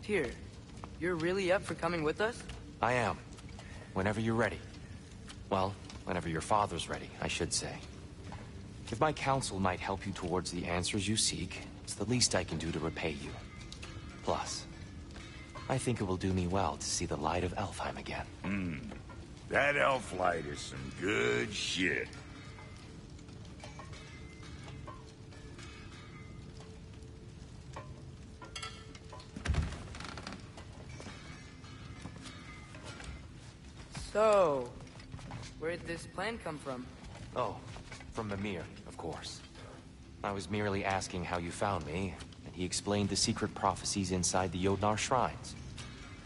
Tyr, you're really up for coming with us? I am. Whenever you're ready. Well, whenever your father's ready, I should say. If my counsel might help you towards the answers you seek, it's the least I can do to repay you. Plus, I think it will do me well to see the light of Elfheim again. That elf light is some good shit. So, where'd this plan come from? Oh, from Mimir, of course. I was merely asking how you found me, and he explained the secret prophecies inside the Jotnar shrines.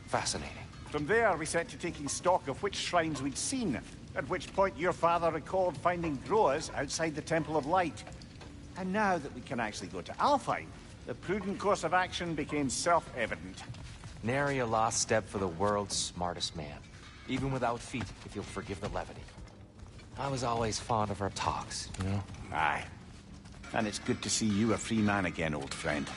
Fascinating. From there, we set to taking stock of which shrines we'd seen, at which point your father recalled finding Groas outside the Temple of Light. And now that we can actually go to Alfheim, the prudent course of action became self-evident. Nary a lost step for the world's smartest man. Even without feet, if you'll forgive the levity. I was always fond of our talks, you know? Aye. And it's good to see you a free man again, old friend.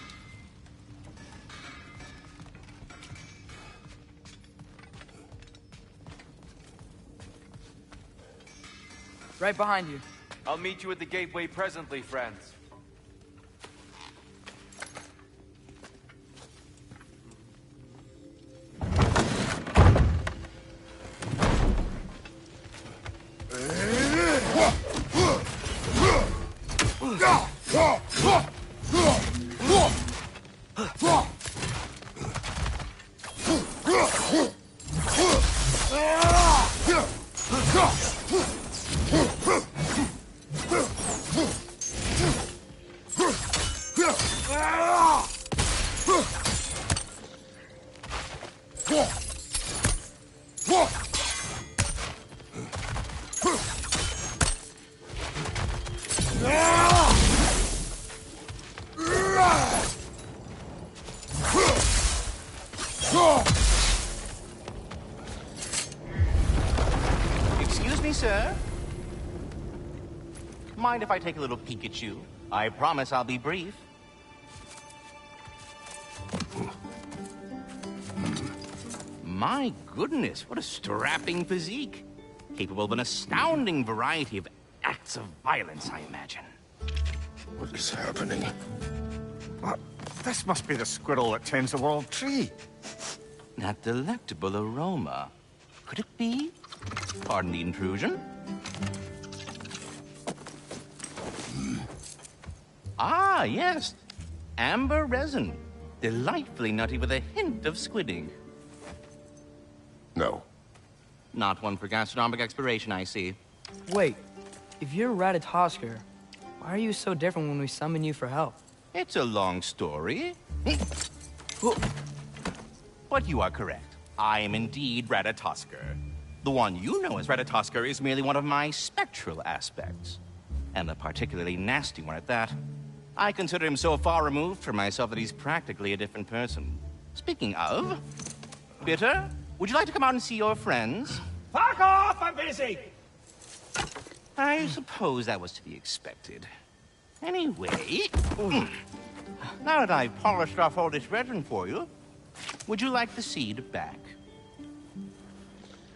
Right behind you. I'll meet you at the gateway presently, friends. Excuse me, sir? Mind if I take a little peek at you? I promise I'll be brief. My goodness, what a strapping physique. Capable of an astounding variety of acts of violence, I imagine. What is happening? What? This must be the squirrel that tends the world tree. That delectable aroma. Could it be? Pardon the intrusion. Ah, yes. Amber resin. Delightfully nutty with a hint of squidding. No. Not one for gastronomic exploration, I see. Wait, if you're Ratatoskr, why are you so different when we summon you for help? It's a long story. But you are correct. I am indeed Ratatoskr. The one you know as Ratatoskr is merely one of my spectral aspects. And a particularly nasty one at that. I consider him so far removed from myself that he's practically a different person. Speaking of... Bitter, would you like to come out and see your friends? Fuck off! I'm busy! I suppose that was to be expected. Anyway... Now that I've polished off all this resin for you, would you like the seed back?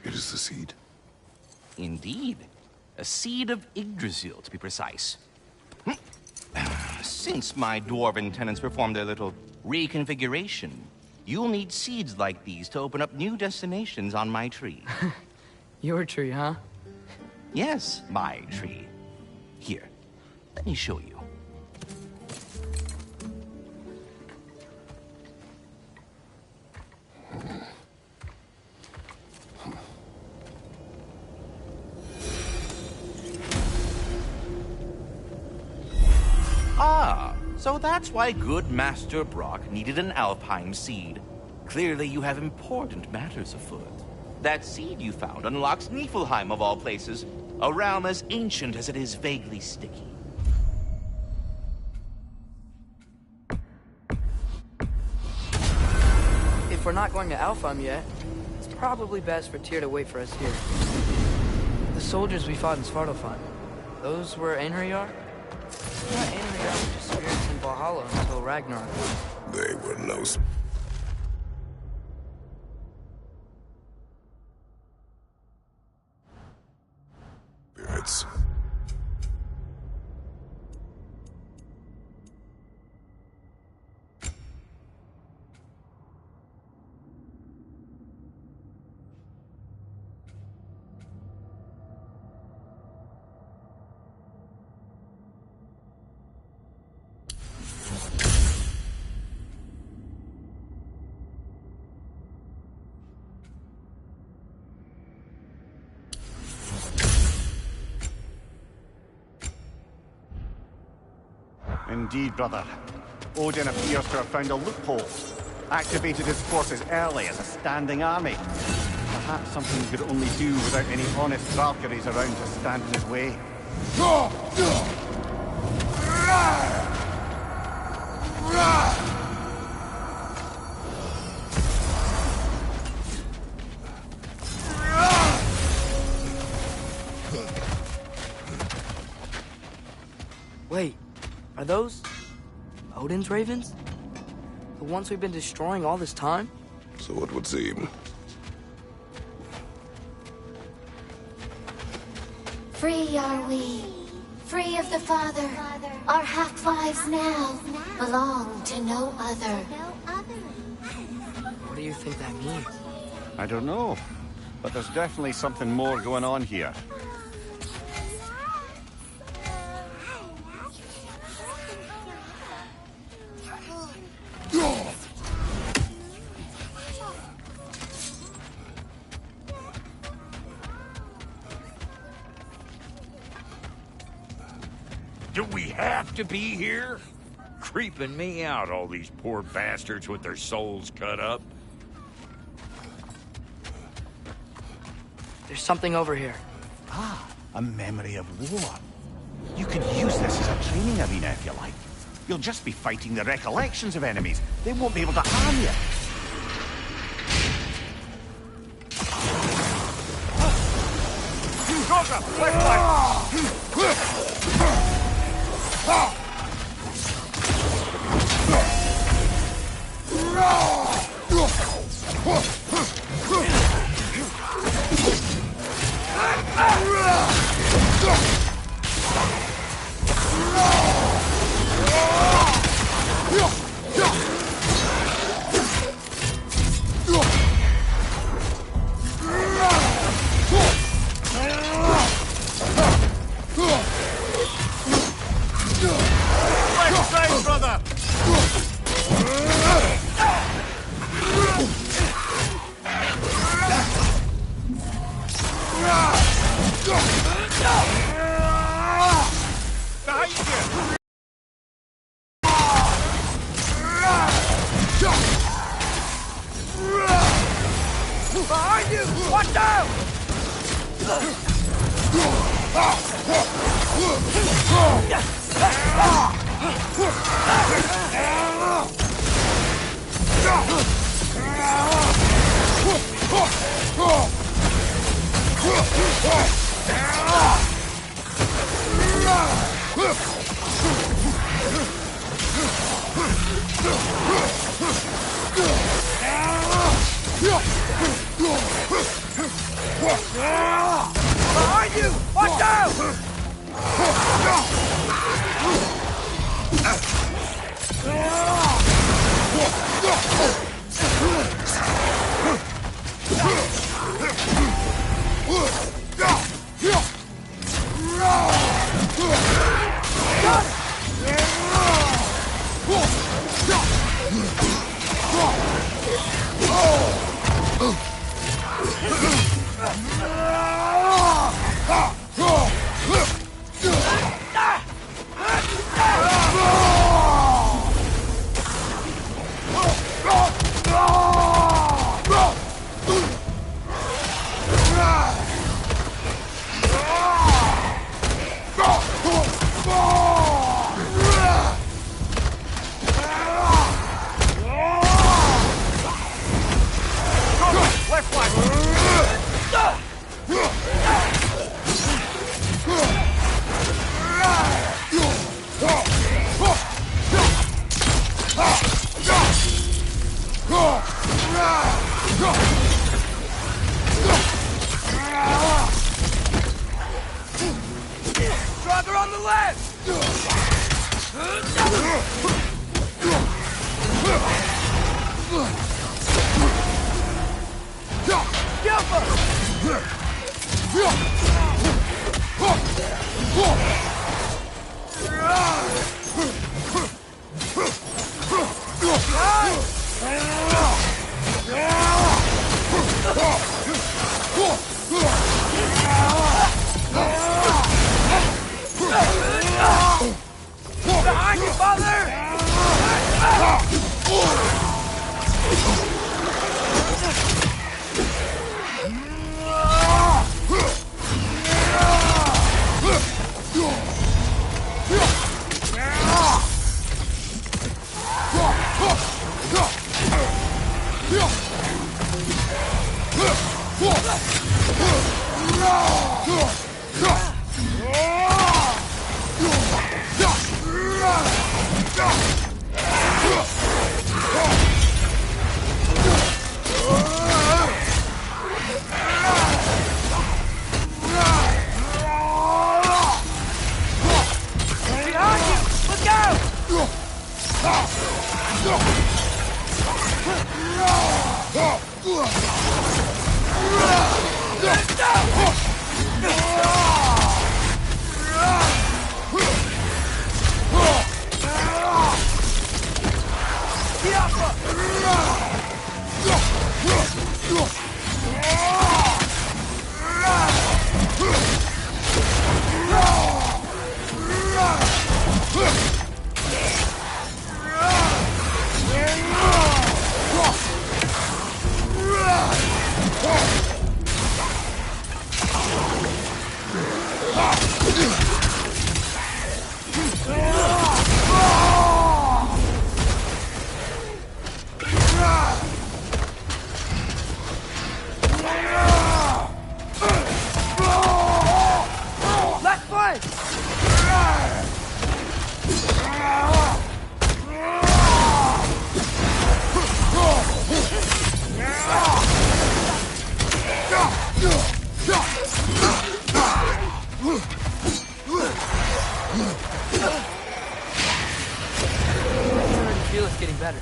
It is the seed. Indeed. A seed of Yggdrasil, to be precise. Since my dwarven tenants performed their little reconfiguration, you'll need seeds like these to open up new destinations on my tree. Your tree, huh? Yes, my tree. Here, let me show you. Ah, so that's why good Master Brock needed an Alfheim seed. Clearly you have important matters afoot. That seed you found unlocks Niflheim of all places, a realm as ancient as it is vaguely sticky. If we're not going to Alfheim yet, it's probably best for Tyr to wait for us here. The soldiers we fought in Svartalfheim, those were Einherjar? I thought Einherjar were just spirits in Valhalla until Ragnarok. They were no... Indeed, brother. Odin appears to have found a loophole. Activated his forces early as a standing army. Perhaps something he could only do without any honest Valkyries around to stand in his way. Wait, are those Odin's ravens? The ones we've been destroying all this time? So it would seem. Free are we, free of the Father. Our half-lives now belong to no other. What do you think that means? I don't know, but there's definitely something more going on here. Do we have to be here? Creeping me out, all these poor bastards with their souls cut up. There's something over here. Ah, a memory of war. You could use this as a training arena if you like. You'll just be fighting the recollections of enemies. They won't be able to harm you. Behind you! Watch out! Behind you! Watch out! Stronger on the left! Behind you, father! Left foot! I can feel it's getting better.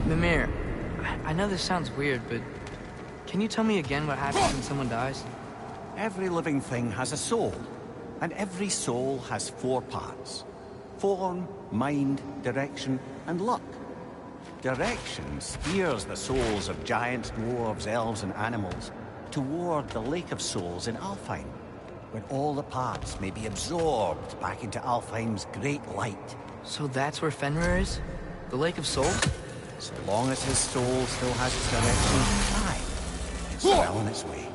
Mimir, I know this sounds weird, but can you tell me again what happens when someone dies? Every living thing has a soul, and every soul has 4 parts. Form, mind, direction, and luck. Direction steers the souls of giants, dwarves, elves, and animals toward the Lake of Souls in Alfheim, where all the parts may be absorbed back into Alfheim's great light. So that's where Fenrir is? The Lake of Souls? So long as his soul still has its direction, aye, it's well on its way.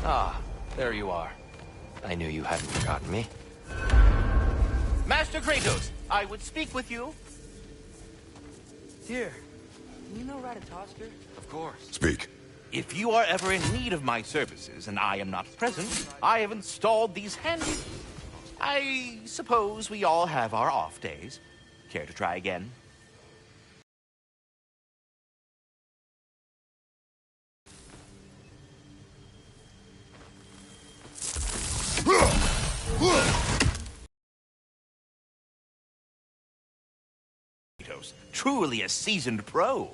Ah, there you are. I knew you hadn't forgotten me. Master Kratos, I would speak with you. Here, do you know Ratatoskr? Of course. Speak. If you are ever in need of my services and I am not present, I have installed these handy... I suppose we all have our off days. Care to try again? Truly a seasoned pro.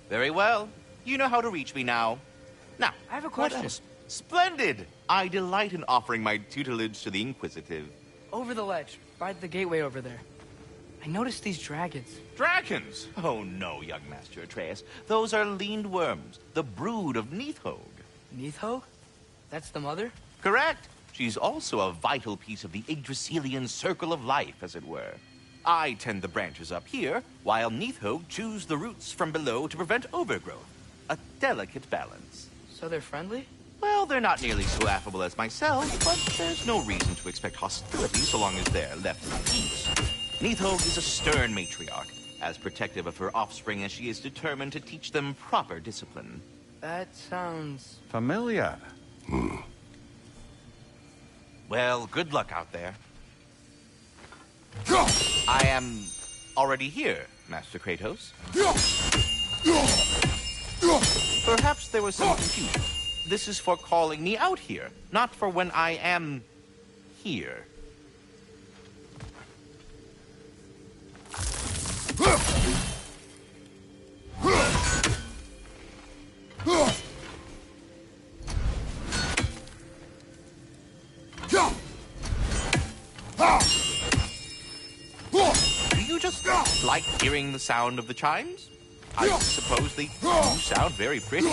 Very well. You know how to reach me now. Now, I have a what question. else? Splendid! I delight in offering my tutelage to the Inquisitive. Over the ledge, by the gateway over there. I noticed these dragons. Dragons? Oh no, young Master Atreus. Those are leaned worms, the brood of Neithhog. Neithhog? That's the mother? Correct. She's also a vital piece of the Yggdrasilian circle of life, as it were. I tend the branches up here, while Neithhog chews the roots from below to prevent overgrowth. A delicate balance. So they're friendly? Well, they're not nearly so affable as myself, but there's no reason to expect hostility so long as they're left in peace. Neithhog is a stern matriarch, as protective of her offspring as she is determined to teach them proper discipline. That sounds... Familiar. Well, good luck out there. I am already here, Master Kratos. Perhaps there was some confusion. This is for calling me out here, not for when I am here. Do you just like hearing the sound of the chimes? I suppose they do sound very pretty.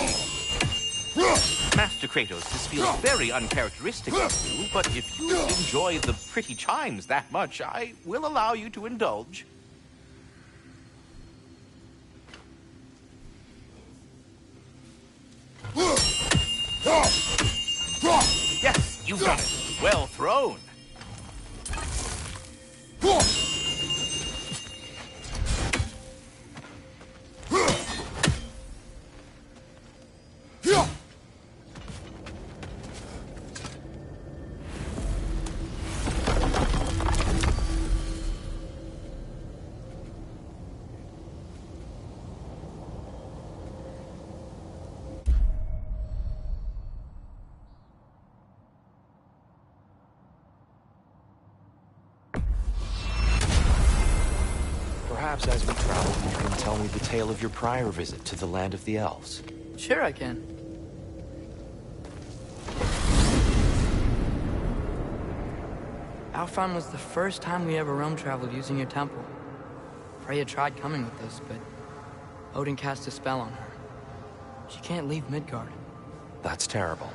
Master Kratos, this feels very uncharacteristic of you, but if you enjoy the pretty chimes that much, I will allow you to indulge. Yes, you've done it. Well thrown. Perhaps as we travel, you can tell me the tale of your prior visit to the land of the elves. Sure I can. Alfheim was the first time we ever realm traveled using your temple. Freya tried coming with us, but Odin cast a spell on her. She can't leave Midgard. That's terrible.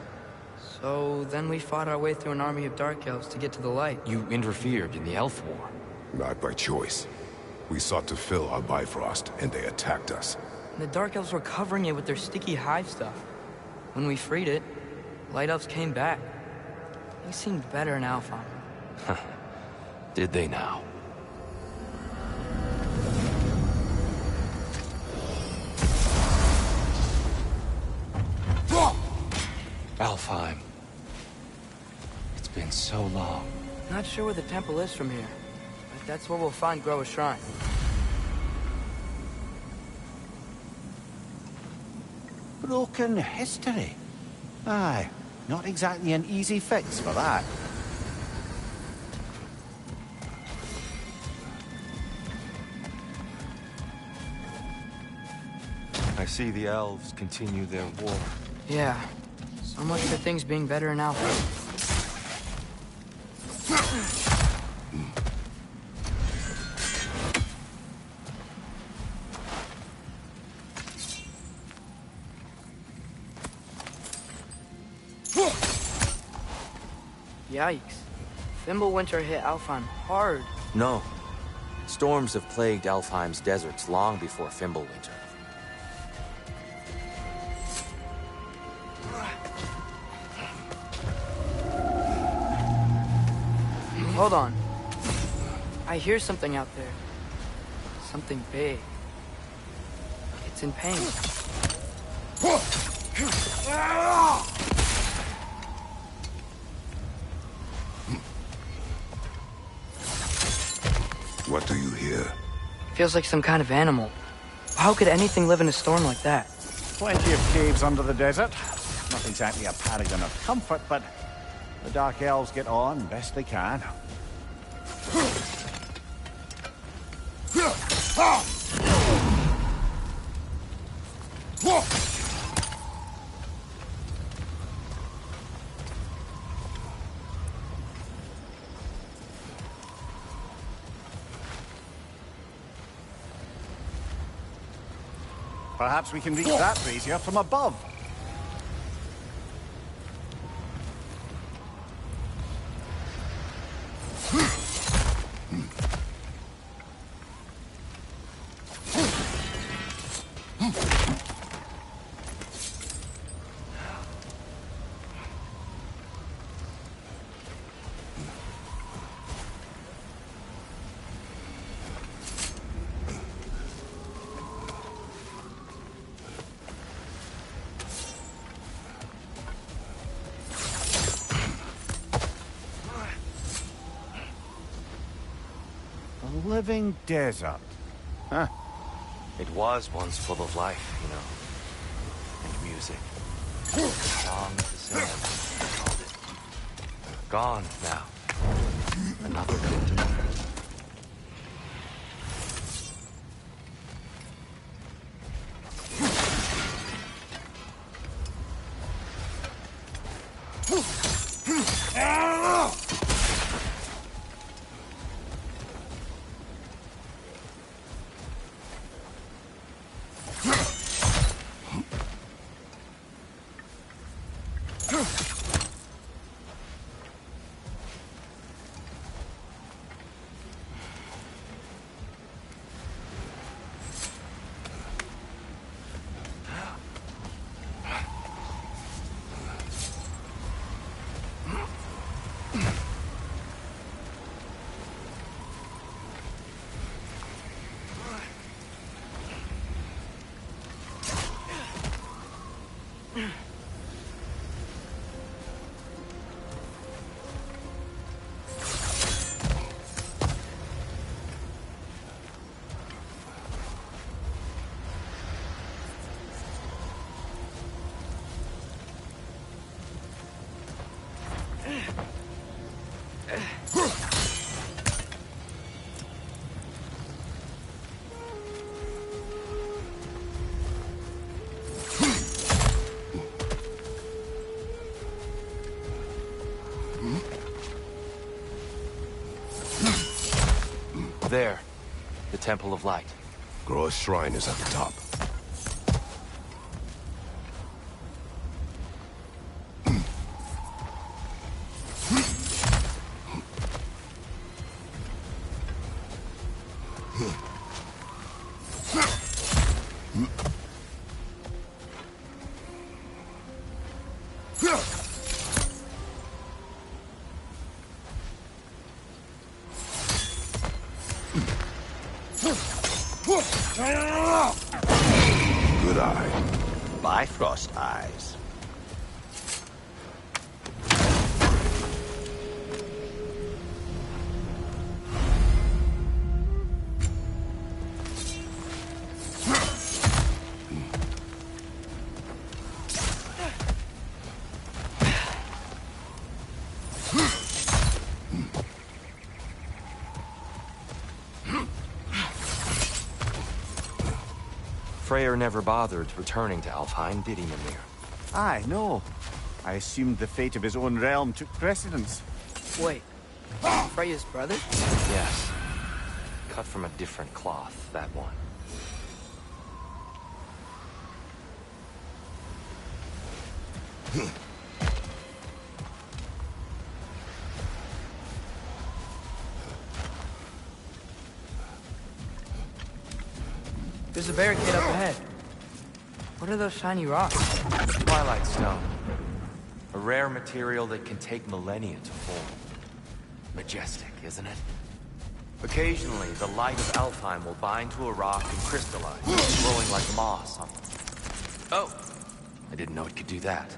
So then we fought our way through an army of dark elves to get to the light. You interfered in the Elf War. Not by choice. We sought to fill our Bifrost, and they attacked us. And the dark elves were covering it with their sticky hive stuff. When we freed it, light elves came back. They seemed better in Alfheim. Did they now? Alfheim. It's been so long. Not sure where the temple is from here, but that's where we'll find Groa's shrine. Broken history. Aye, not exactly an easy fix for that. I see the elves continue their war. Yeah, so much for things being better in Alfheim. Yikes. Fimbulwinter hit Alfheim hard. No. Storms have plagued Alfheim's deserts long before Fimbulwinter. Hold on. I hear something out there. Something big. It's in pain. What do you hear? Feels like some kind of animal. How could anything live in a storm like that? Plenty of caves under the desert. Not exactly a paragon of comfort, but the Dark Elves get on best they can. Perhaps we can reach that brazier from above. A living desert. Huh. It was once full of life, you know. And music. Song of the sand, they called it. Gone now. Another victim. There. The Temple of Light. Groa's shrine is at the top. Good eye. Bifrost eyes. Freyr never bothered returning to Alfheim, did he, Mimir? Aye, no. I assumed the fate of his own realm took precedence. Wait, Freya's brother? Yes. Cut from a different cloth, that one. There's a barricade up ahead. What are those shiny rocks? Twilight Stone. A rare material that can take millennia to form. Majestic, isn't it? Occasionally, the light of Alfheim will bind to a rock and crystallize, growing like moss on... Oh! I didn't know it could do that.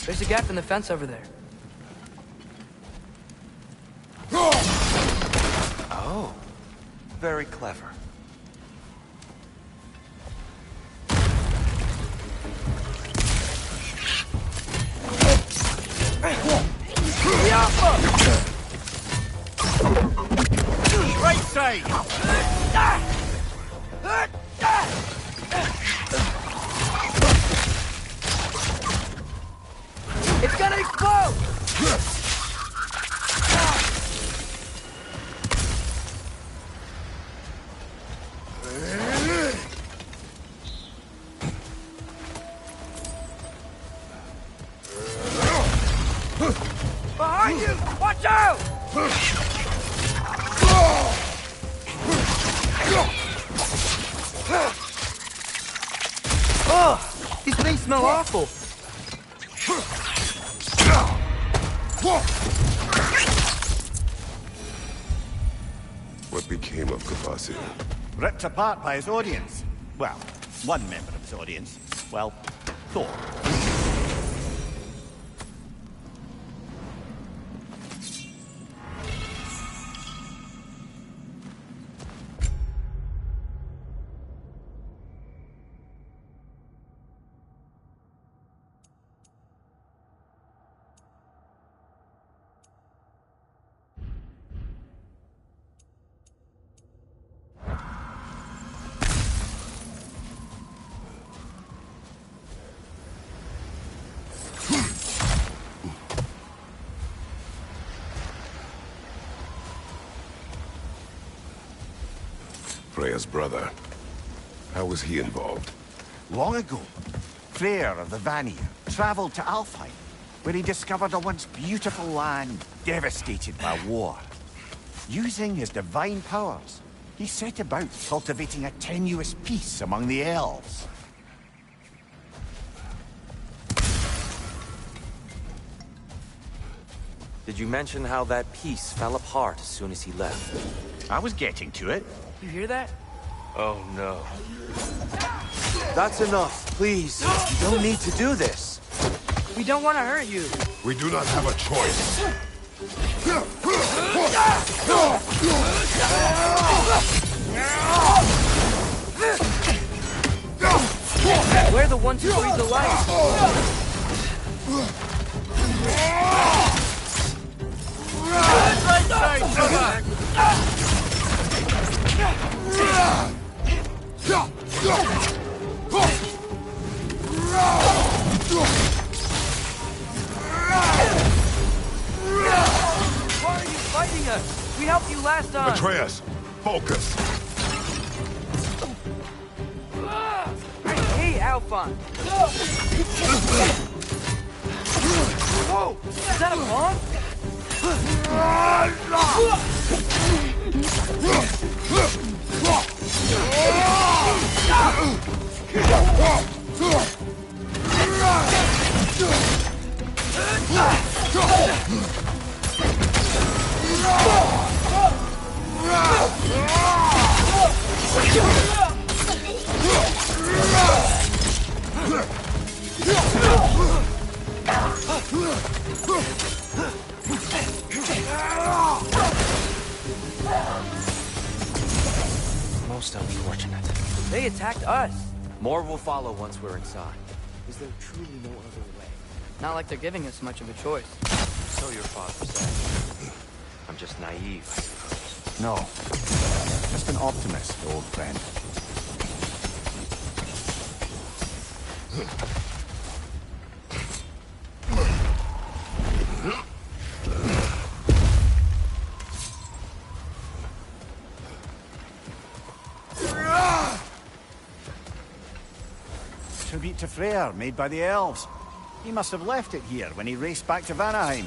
There's a gap in the fence over there. Oh. Very clever. Right side! It's gonna explode! Behind you! Watch out! Oh, these things smell awful. What became of Kvasir? Ripped apart by his audience. Well, one member of his audience. Well, Thor. Freya's brother. How was he involved? Long ago, Freyr of the Vanir traveled to Alfheim, where he discovered a once beautiful land devastated by war. Using his divine powers, he set about cultivating a tenuous peace among the elves. Did you mention how that piece fell apart as soon as he left? I was getting to it. You hear that? Oh, no. That's enough, please. You don't need to do this. We don't want to hurt you. We do not have a choice. We're the ones who breathe the light. Why are you fighting us? We helped you last time. Atreus, focus. Hey, Alphon. Whoa! Is that a bomb? Most unfortunate. They attacked us. More will follow once we're inside. Is there truly no other way? Not like they're giving us much of a choice. So your father said. I'm just naive, I suppose. No. Just an optimist, old friend. Tribute to Freyr, made by the elves. He must have left it here when he raced back to Vanaheim.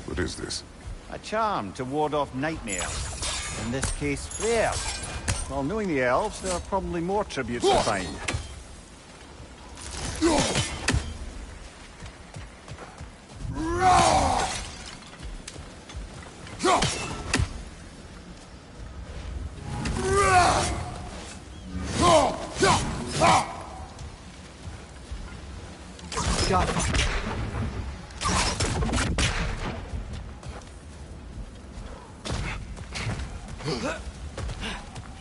What is this? A charm to ward off nightmares. In this case, Freyr. Well, knowing the elves, there are probably more tributes to find. God.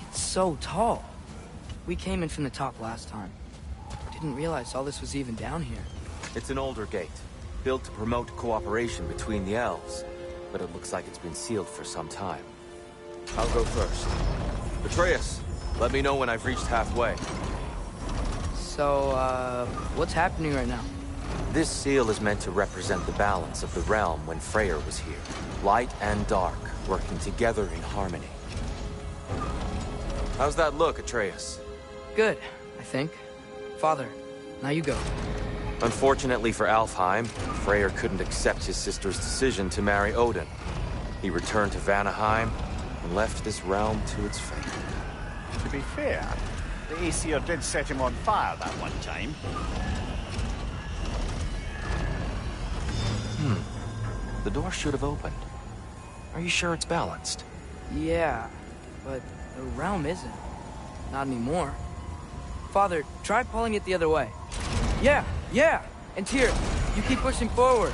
It's so tall. We came in from the top last time. Didn't realize all this was even down here. It's an older gate, built to promote cooperation between the elves. But it looks like it's been sealed for some time. I'll go first. Atreus, let me know when I've reached halfway. So, what's happening right now? This seal is meant to represent the balance of the realm when Freyr was here. Light and dark, working together in harmony. How's that look, Atreus? Good, I think. Father, now you go. Unfortunately for Alfheim, Freyr couldn't accept his sister's decision to marry Odin. He returned to Vanaheim and left this realm to its fate. To be fair, the Aesir did set him on fire that one time. The door should have opened. Are you sure it's balanced? Yeah, but the realm isn't. Not anymore. Father, try pulling it the other way. Yeah! And Tyr, you keep pushing forward.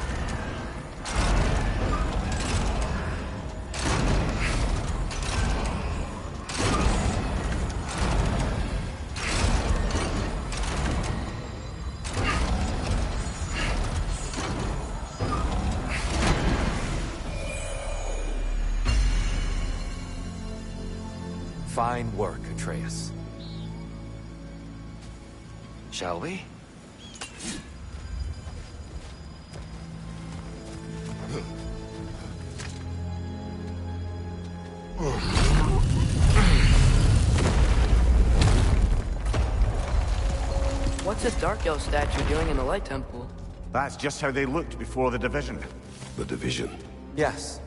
Fine work, Atreus. Shall we? What's a Dark Elf statue doing in the Light Temple? That's just how they looked before the division. The division. Yes.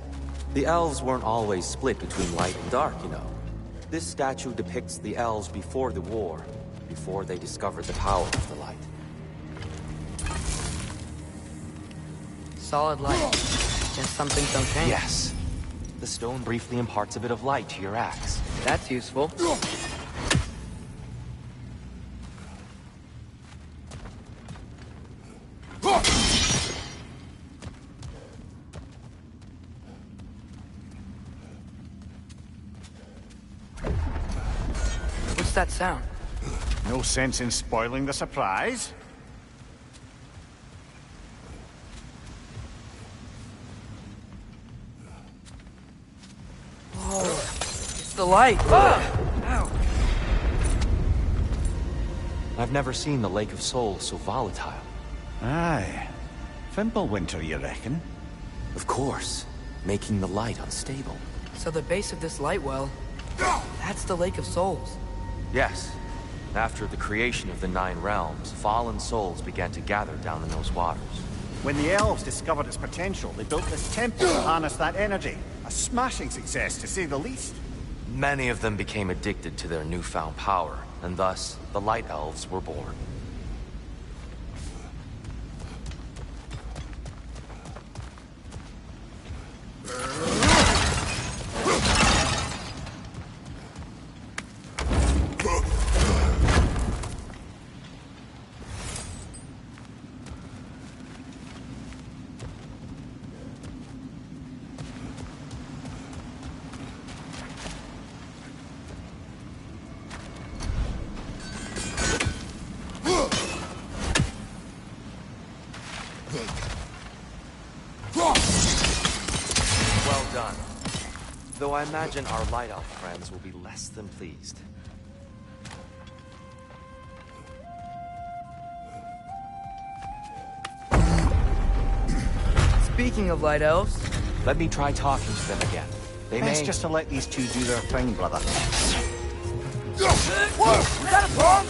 The elves weren't always split between light and dark, you know. This statue depicts the elves before the war, before they discovered the power of the light. Solid light. Guess some things don't change. Yes. The stone briefly imparts a bit of light to your axe. That's useful. What's that sound? No sense in spoiling the surprise. It's the light. Ah! Ow. I've never seen the Lake of Souls so volatile. Aye. Fimbulwinter, you reckon? Of course, making the light unstable. So the base of this light well, that's the Lake of Souls. Yes. After the creation of the Nine Realms, fallen souls began to gather down in those waters. When the elves discovered its potential, they built this temple to harness that energy. A smashing success, to say the least. Many of them became addicted to their newfound power, and thus, the Light Elves were born. Well done. Though I imagine our Light Elf friends will be less than pleased. Speaking of light elves, Let me try talking to them again. They Best may... just to let these two do their thing, brother. Whoa! Is that a bomb?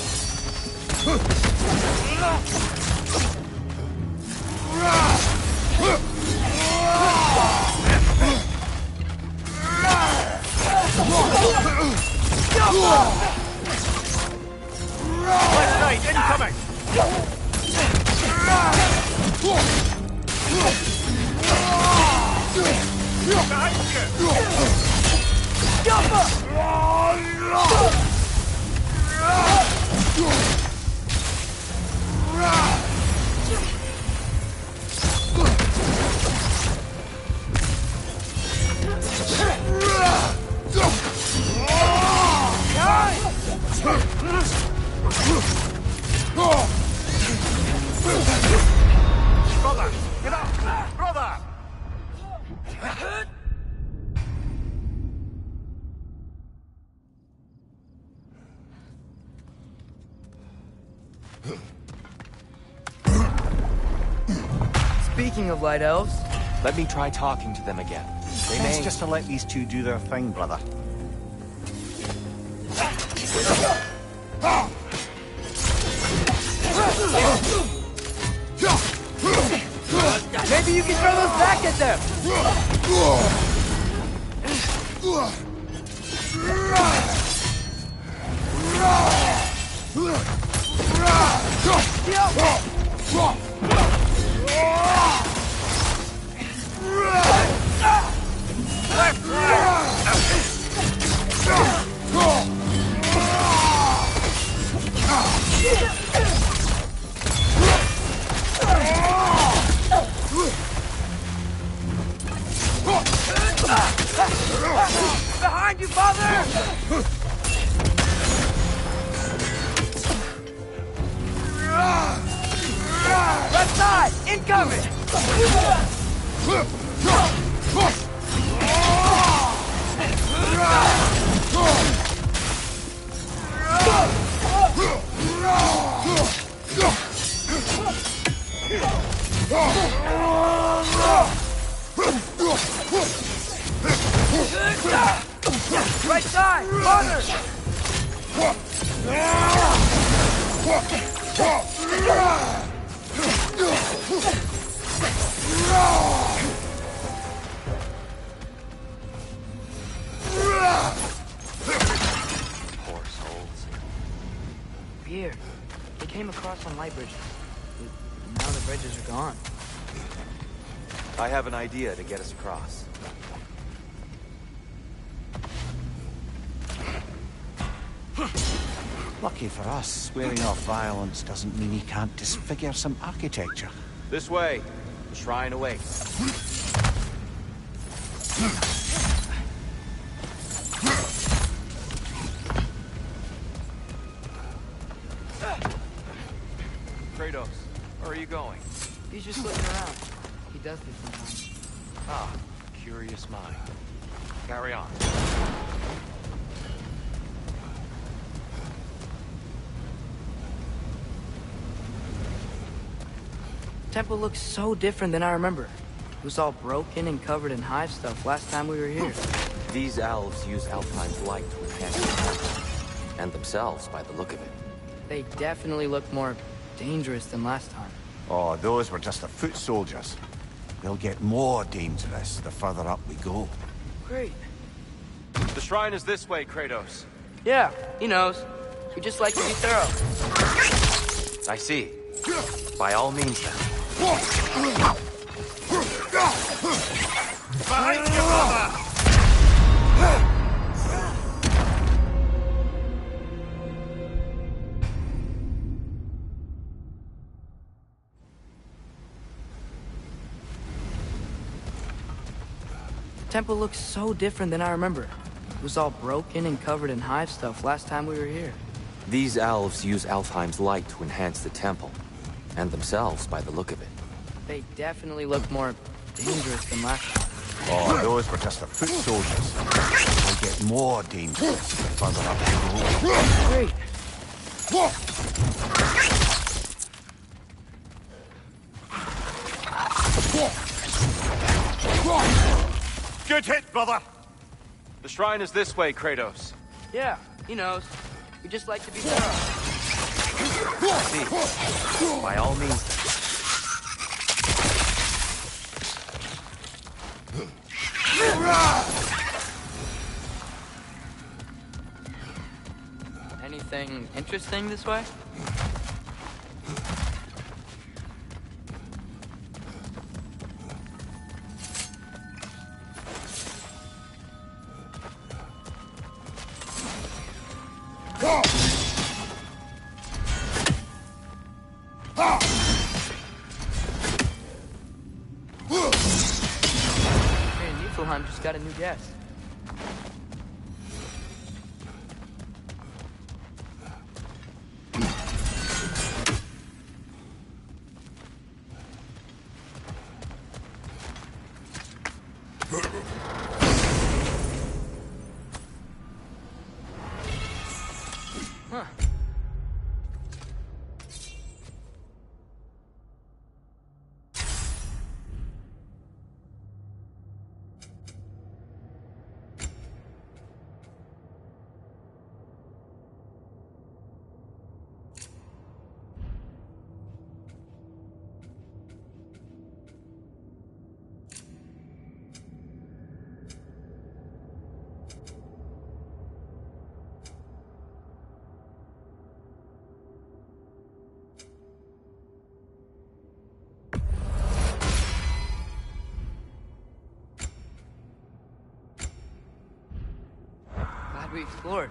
Left side, incoming! Brother! Get up! Brother! speaking of light elves, Let me try talking to them again. They Best may... just to let these two do their thing, brother. maybe you can throw those back at them! Behind you, father! Left side, incoming! Right side, father! Poor souls. Here, they came across on light bridges. Now the bridges are gone. I have an idea to get us across. Lucky for us, swearing off violence doesn't mean he can't disfigure some architecture. This way. The shrine awaits. Kratos, where are you going? He's just looking around. He does this sometimes. Ah, curious mind. Carry on. Temple looks so different than I remember. It was all broken and covered in hive stuff last time we were here. These elves use Alfheim's light to enhance the temple. And themselves, by the look of it. They definitely look more dangerous than last time. Oh, those were just the foot soldiers. They'll get more dangerous the further up we go. Great. The shrine is this way, Kratos. Yeah, he knows. We just like to be thorough. I see. By all means, then. Behind you, brother! Temple looks so different than I remember. It was all broken and covered in hive stuff last time we were here. These elves use Alfheim's light to enhance the temple. And themselves, by the look of it. They definitely look more dangerous than last time. Oh, those were just the foot soldiers. They'll get more dangerous the further up we go. Great! Good hit, brother! The shrine is this way, Kratos. Yeah, he knows. We just like to be thorough. See. By all means. Anything interesting this way? Just got a new guest. Huh. We explored.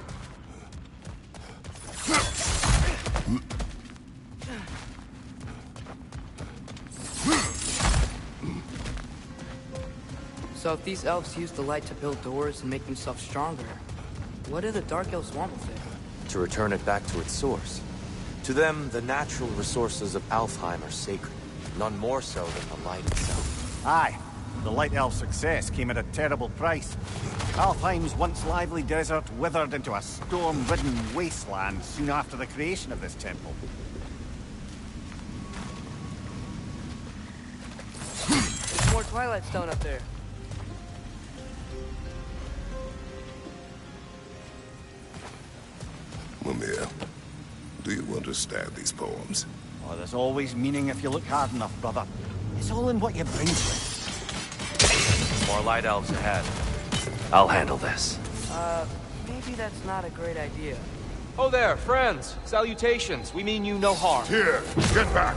So if these elves use the light to build doors and make themselves stronger, what do the Dark Elves want with it? To return it back to its source. To them, the natural resources of Alfheim are sacred. None more so than the light itself. Aye. The Light Elf's success came at a terrible price. Alfheim's once lively desert withered into a storm-ridden wasteland soon after the creation of this temple. There's more Twilight Stone up there. Mimir, do you understand these poems? Oh, there's always meaning if you look hard enough, brother. It's all in what you bring to it. More light elves ahead. I'll handle this. Maybe that's not a great idea. Oh there, friends. Salutations. We mean you no harm. Here, get back!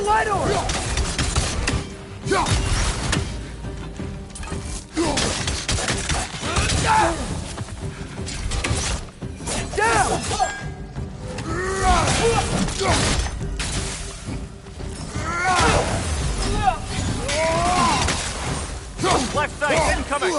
light orb! Down! Left side incoming!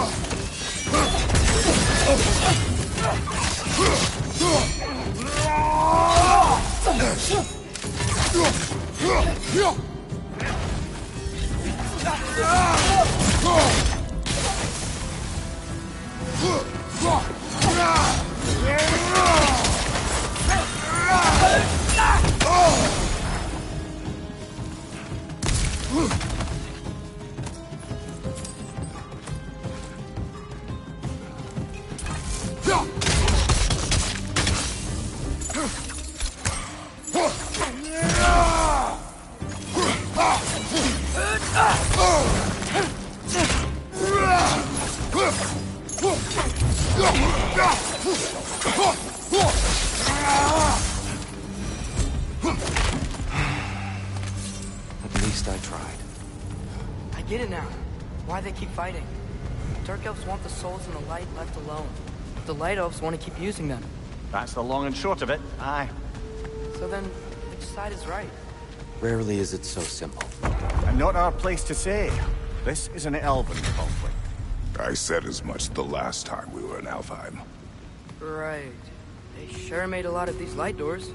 At least I tried. I get it now. Why they keep fighting. Dark Elves want the souls in the light left alone. The Light Elves want to keep using them. That's the long and short of it, aye. So then, which side is right? Rarely is it so simple. And not our place to say. This is an elven conflict. I said as much the last time we were in Alfheim. Right. They sure made a lot of these light doors.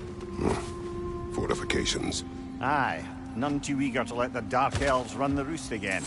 Fortifications. Aye. None too eager to let the Dark Elves run the roost again.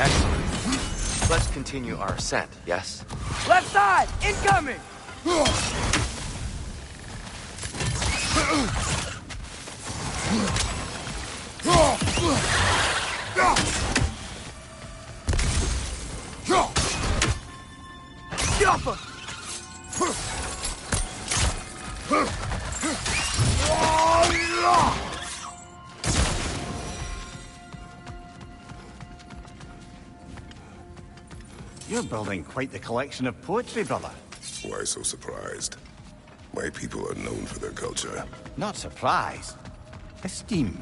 Excellent. Let's continue our ascent, yes? Left side! Incoming! Jumper! You're building quite the collection of poetry, brother. Why so surprised? My people are known for their culture. Not surprised. Esteem.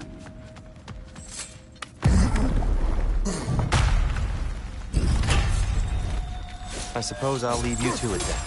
I suppose I'll leave you to it then.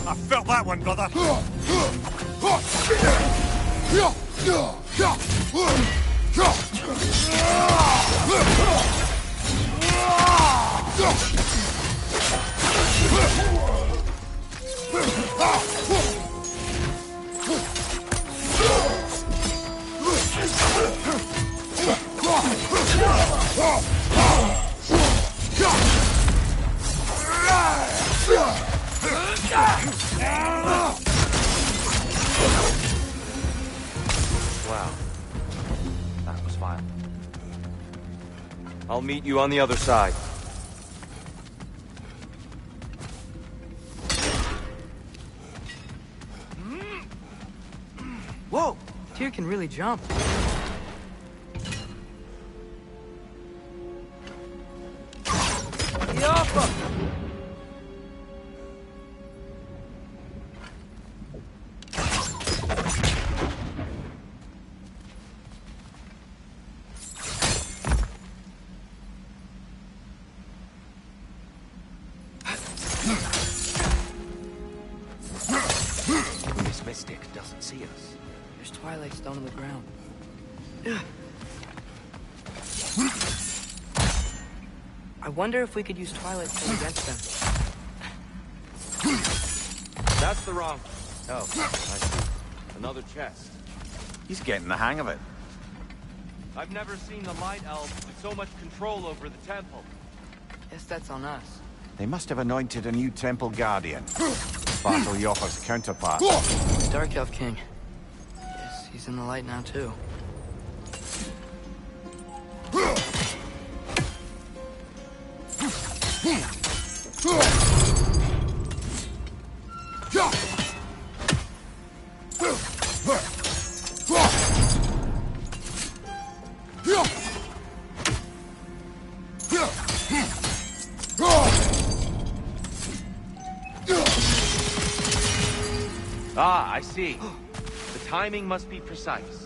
I felt that one, brother. Wow. That was violent. I'll meet you on the other side. can really jump. Yappa! This mystic doesn't see us. There's Twilight Stone on the ground. I wonder if we could use Twilight Stone against them. That's the wrong... Oh, I see. Another chest. He's getting the hang of it. I've never seen the Light Elves with so much control over the temple. Guess that's on us. They must have anointed a new temple guardian. Bartle Yoffa's counterpart. Dark Elf King. Yes, he's in the light now, too. Ah, I see. The timing must be precise.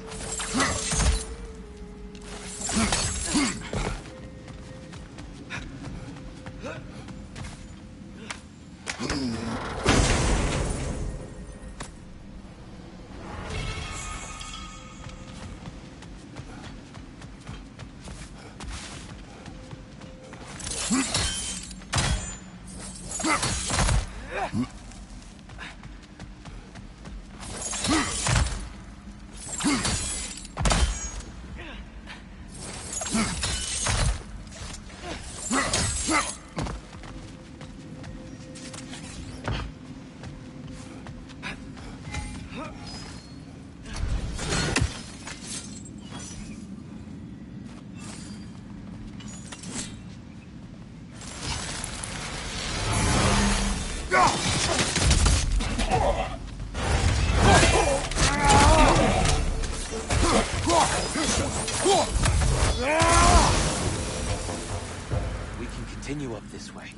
We can continue up this way.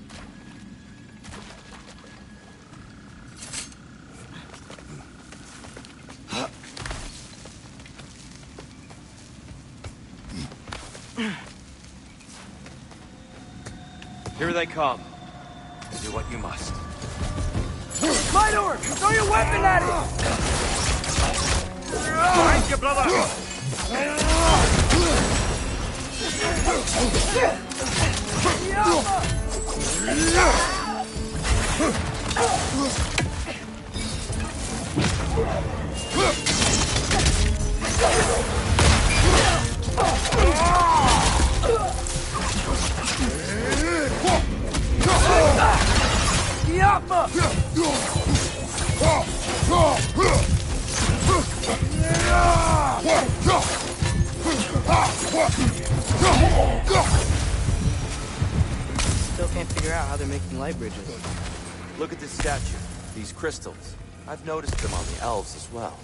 Here they come. Do what you must. Minor! Throw your weapon at it! Thank you, brother! Yappa! Still can't figure out how they're making light bridges. Look at this statue. These crystals. I've noticed them on the elves as well.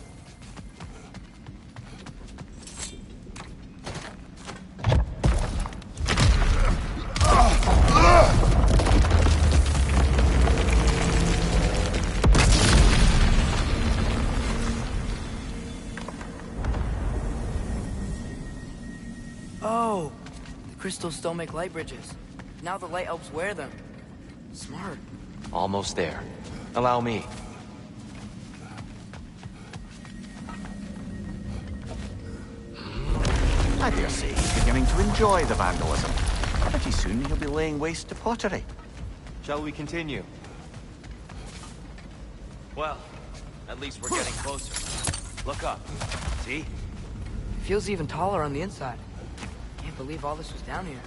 Oh! The crystals still make light bridges. Now the light elves wear them. Smart. Almost there. Allow me. I dare say he's beginning to enjoy the vandalism. Pretty soon he'll be laying waste to pottery. Shall we continue? Well, at least we're getting closer. Look up. See? It feels even taller on the inside. Can't believe all this was down here.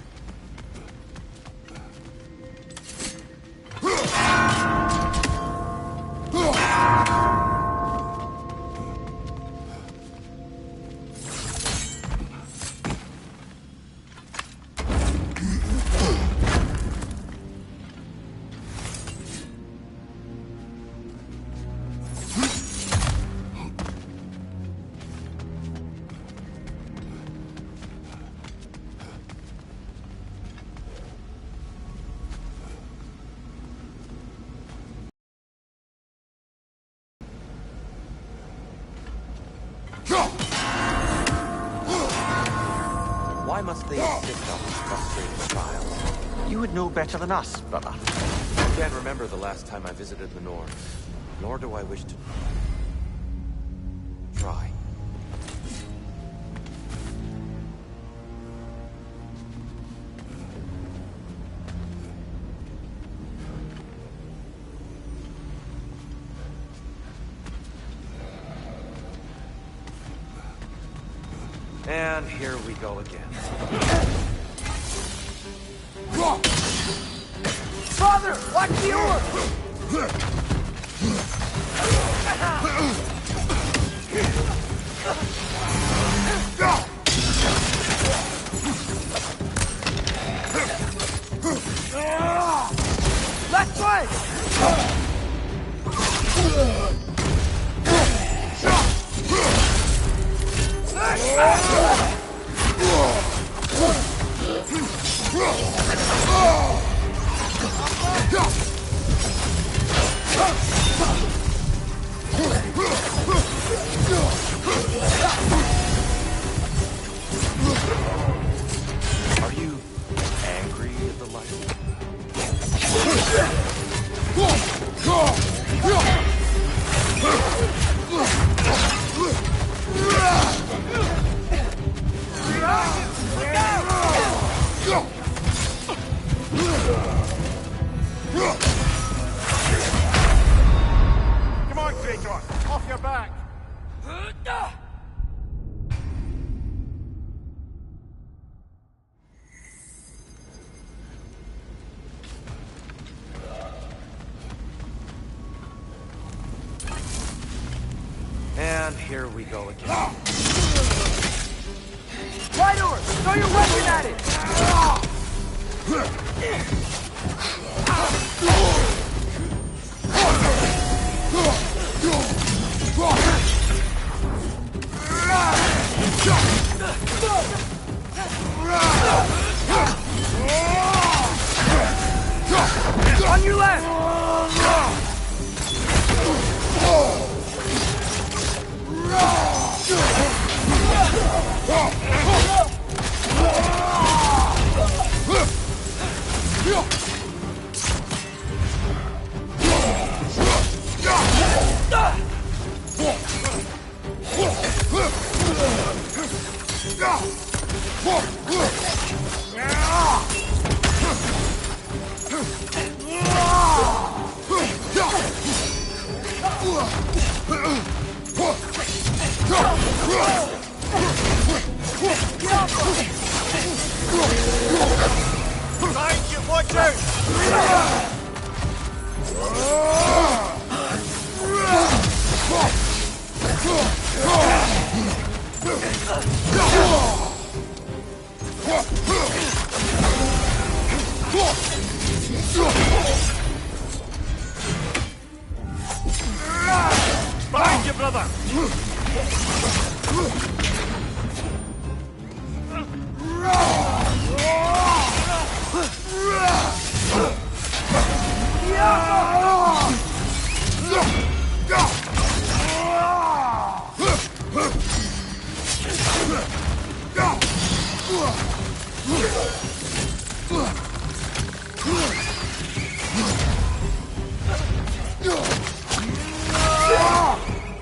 Why must they insist on these frustrating trials? You would know better than us, brother. I can't remember the last time I visited the North, nor do I wish to try. And here we go again. Father, watch the orb! Left flank! Are you angry at the light? Come on, Kratos! Off your back! And here we go again. Right orb! Throw your weapon at it! On your left! Behind you, watch out! Behind you, brother!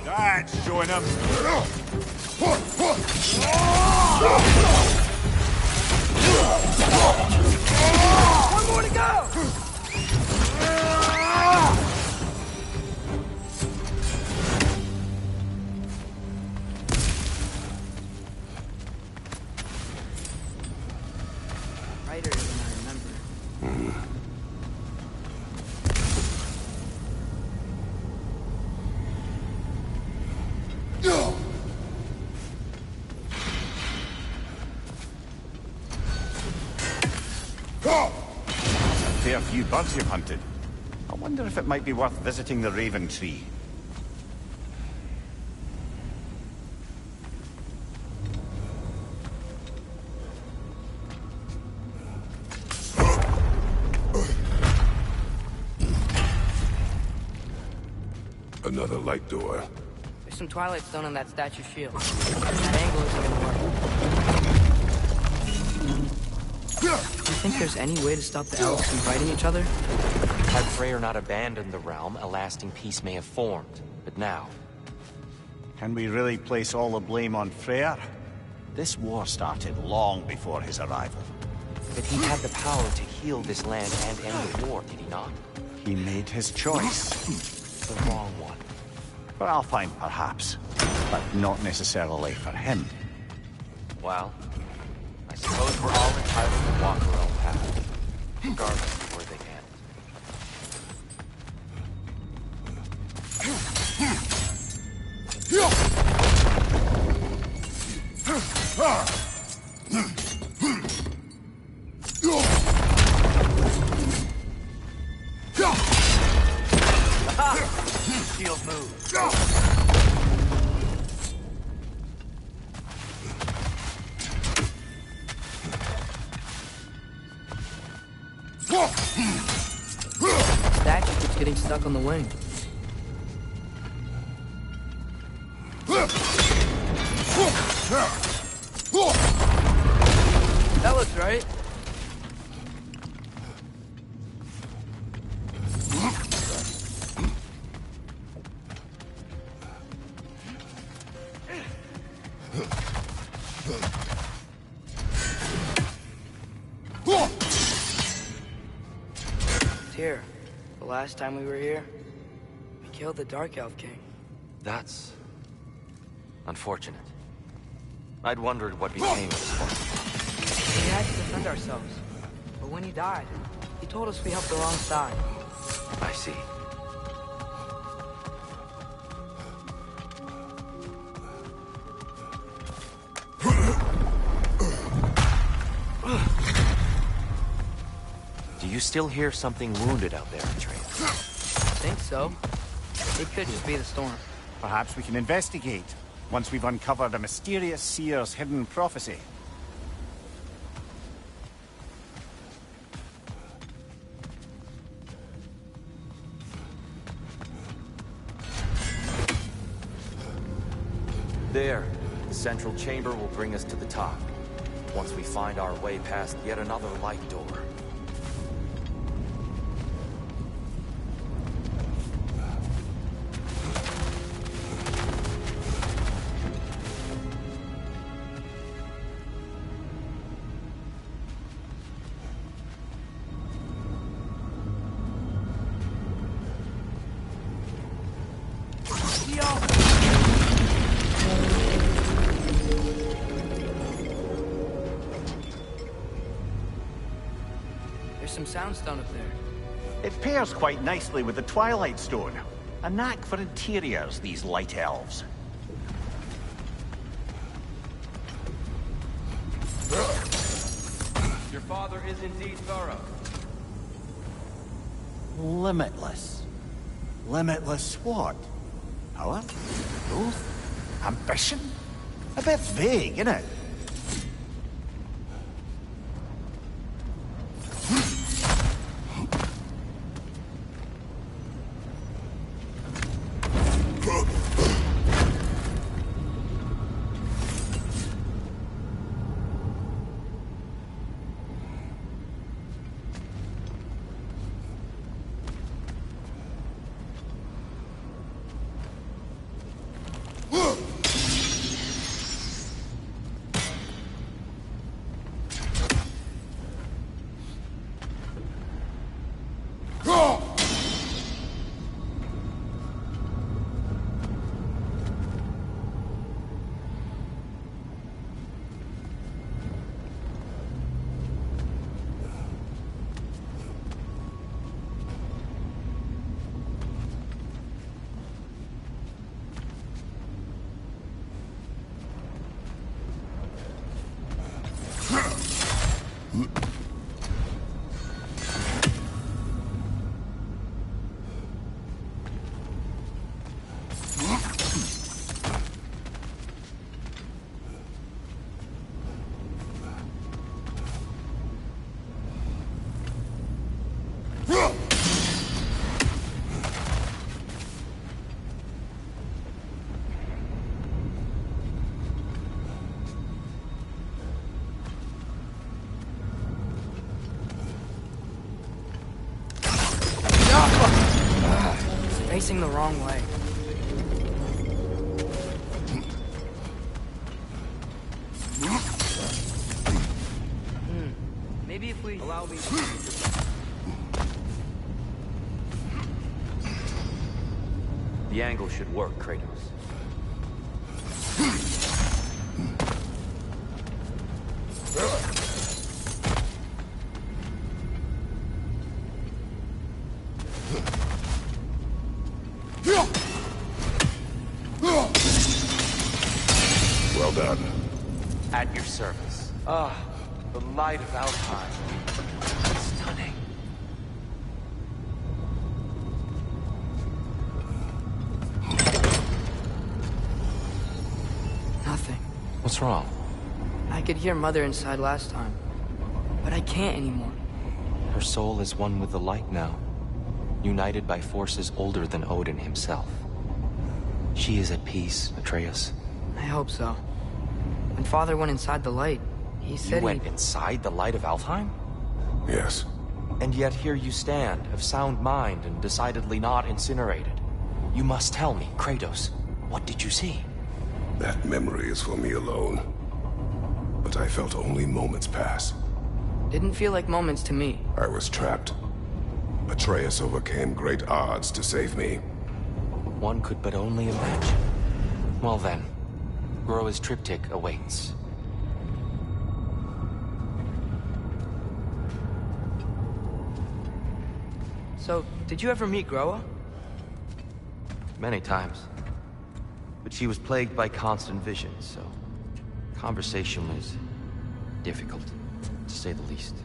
That's showing him. One more to go! Brighter than I remember. A fair few birds you've hunted. I wonder if it might be worth visiting the Raven Tree. Another light door. There's some Twilight Stone on that statue's shield. That angle isn't gonna work. Do you think there's any way to stop the elves from fighting each other? Had Freyr not abandoned the realm, a lasting peace may have formed. But now... Can we really place all the blame on Freyr? This war started long before his arrival. But he had the power to heal this land and end the war, did he not? He made his choice. The wrong one. For Alfheim, perhaps. But not necessarily for him. Well, I suppose we're all entitled to walk our own path, regardless of where they end. Shield move. Statue keeps getting stuck on the wing. That looks right. Here, the last time we were here, we killed the Dark Elf King. That's... unfortunate. I'd wondered what became of his father. We had to defend ourselves. But when he died, he told us we helped the wrong side. I see. Do you still hear something wounded out there, Atreus? I think so. It could just be the storm. Perhaps we can investigate, once we've uncovered a mysterious seer's hidden prophecy. There. The central chamber will bring us to the top. Once we find our way past yet another light door. There's some soundstone up there. It pairs quite nicely with the Twilight Stone. A knack for interiors, these light elves. Your father is indeed thorough. Limitless. Limitless what? Power? Growth? Ambition? A bit vague, isn't it? facing the wrong way. Maybe if we... Allow me... The angle should work, Kratos. Well done. At your service. Ah, the light of Alfheim. Stunning. Nothing. What's wrong? I could hear Mother inside last time, but I can't anymore. Her soul is one with the light now, united by forces older than Odin himself. She is at peace, Atreus. I hope so. When Father went inside the light, he said You went inside the light of Alfheim? Yes. And yet here you stand, of sound mind and decidedly not incinerated. You must tell me, Kratos, what did you see? That memory is for me alone. But I felt only moments pass. Didn't feel like moments to me. I was trapped. Atreus overcame great odds to save me. One could but only imagine. Well then, Groa's triptych awaits. So, did you ever meet Groa? Many times. But she was plagued by constant visions, so conversation was difficult, to say the least.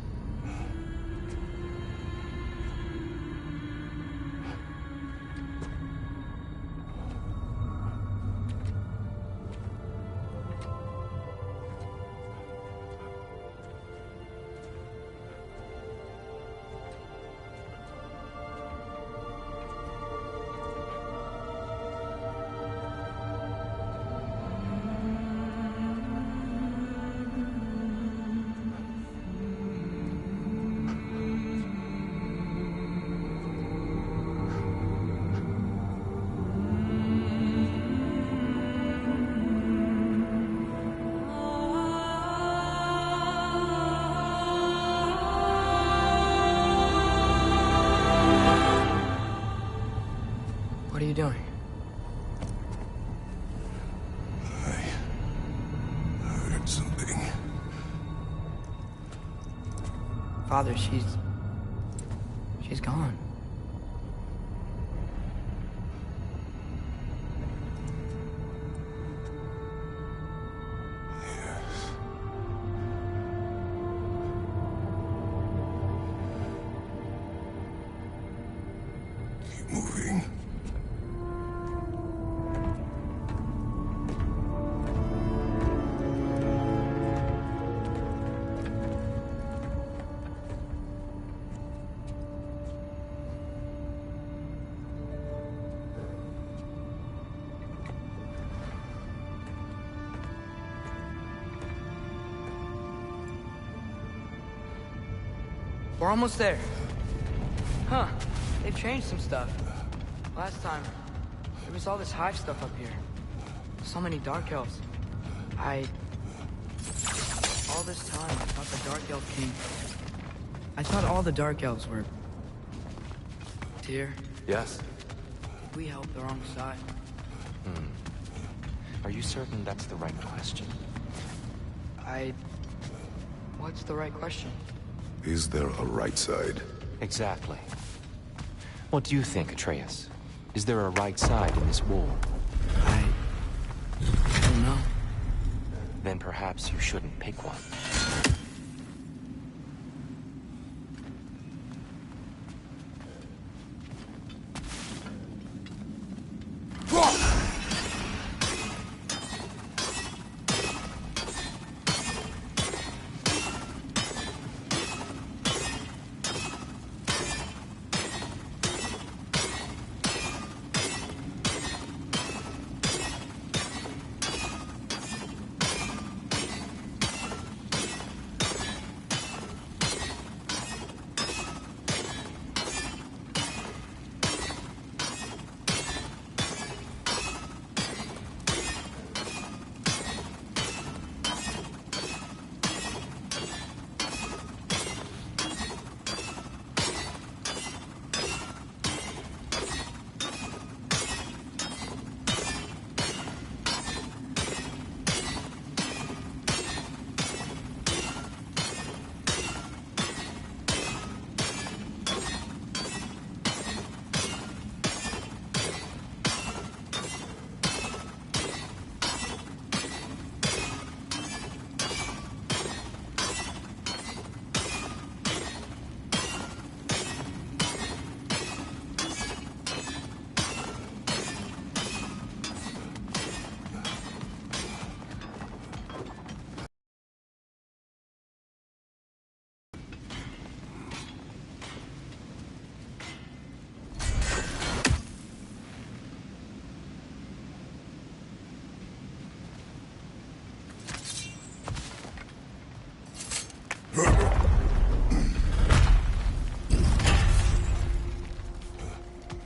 What are you doing? I heard something. Father, she's gone. Keep moving. We're almost there. Huh. They've changed some stuff. Last time, there was all this hive stuff up here. So many Dark Elves. All this time, I thought the Dark Elf King... I thought all the Dark Elves were... Tyr, Yes? we helped the wrong side. Are you certain that's the right question? What's the right question? Is there a right side? Exactly. What do you think, Atreus? Is there a right side in this war? I don't know. Then perhaps you shouldn't pick one.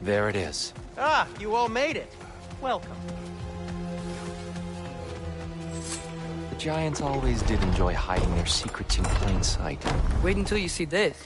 There it is. Ah, you all made it. Welcome. The Giants always did enjoy hiding their secrets in plain sight. Wait until you see this.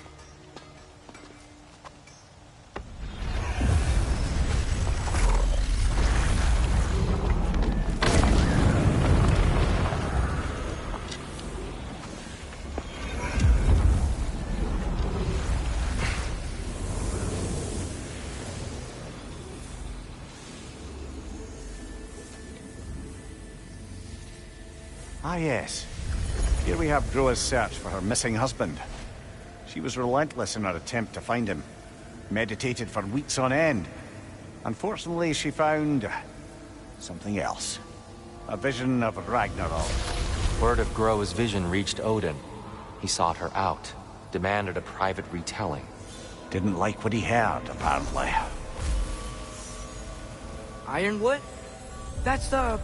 Ah, yes. Here we have Groa's search for her missing husband. She was relentless in her attempt to find him. Meditated for weeks on end. Unfortunately, she found something else. A vision of Ragnarok. Word of Groa's vision reached Odin. He sought her out, demanded a private retelling. Didn't like what he heard, apparently. Ironwood? That's the...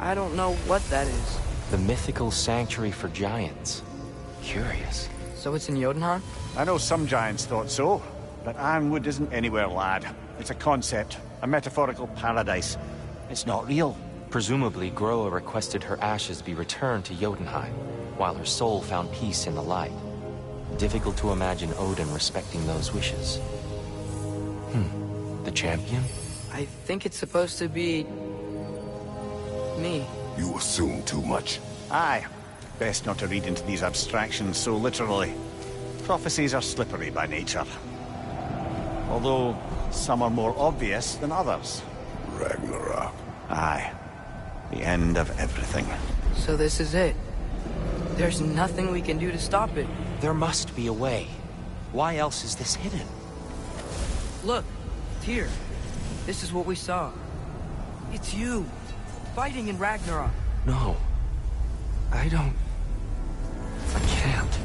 I don't know what that is. The mythical sanctuary for giants. Curious. So it's in Jotunheim? I know some giants thought so, but Ironwood isn't anywhere, lad. It's a concept, a metaphorical paradise. It's not real. Presumably, Groa requested her ashes be returned to Jotunheim, while her soul found peace in the light. Difficult to imagine Odin respecting those wishes. The champion? I think it's supposed to be... me. You assume too much. Aye. Best not to read into these abstractions so literally. Prophecies are slippery by nature. Although, some are more obvious than others. Ragnarok. Aye. The end of everything. So this is it. There's nothing we can do to stop it. There must be a way. Why else is this hidden? Look, Tyr. This is what we saw. It's you, fighting in Ragnarok. No. I can't.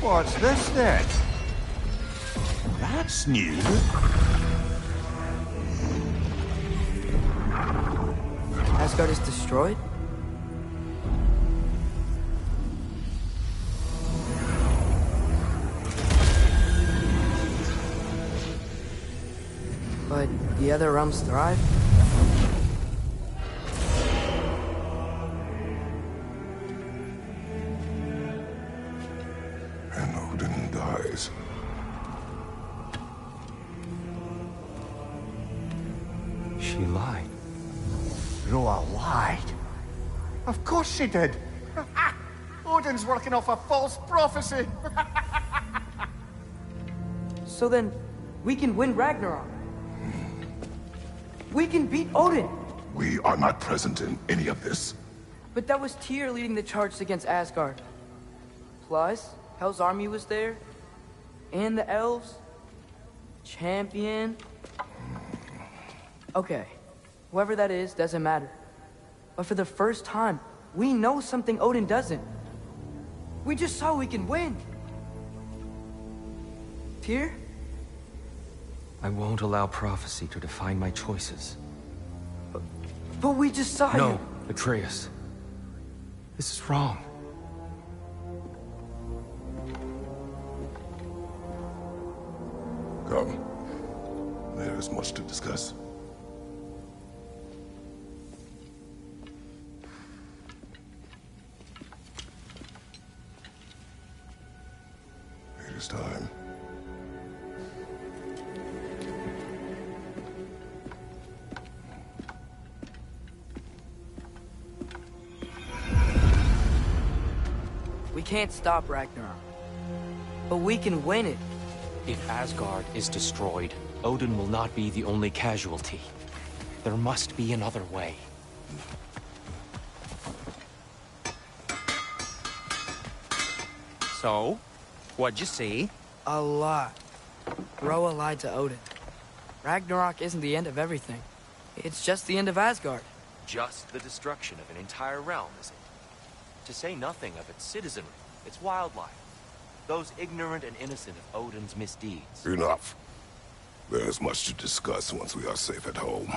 What's this then? That's new. Asgard is destroyed? But the other realms thrive? And Odin dies. She lied. Groa lied. Of course she did. Odin's working off a false prophecy. So then, we can win Ragnarok. We can beat Odin. We are not present in any of this. But that was Tyr leading the charge against Asgard. Plus, Hell's army was there. And the elves. Champion. Okay. Whoever that is, doesn't matter. But for the first time, we know something Odin doesn't. We just saw we can win. Tyr? I won't allow prophecy to define my choices. But we just saw No, you. Atreus. This is wrong. Come. There is much to discuss. It is time. We can't stop Ragnarok. But we can win it. If Asgard is destroyed, Odin will not be the only casualty. There must be another way. So, what'd you see? A lot. Groa lied to Odin. Ragnarok isn't the end of everything. It's just the end of Asgard. Just the destruction of an entire realm, is it? To say nothing of its citizenry, its wildlife. Those ignorant and innocent of Odin's misdeeds. Enough. There is much to discuss once we are safe at home.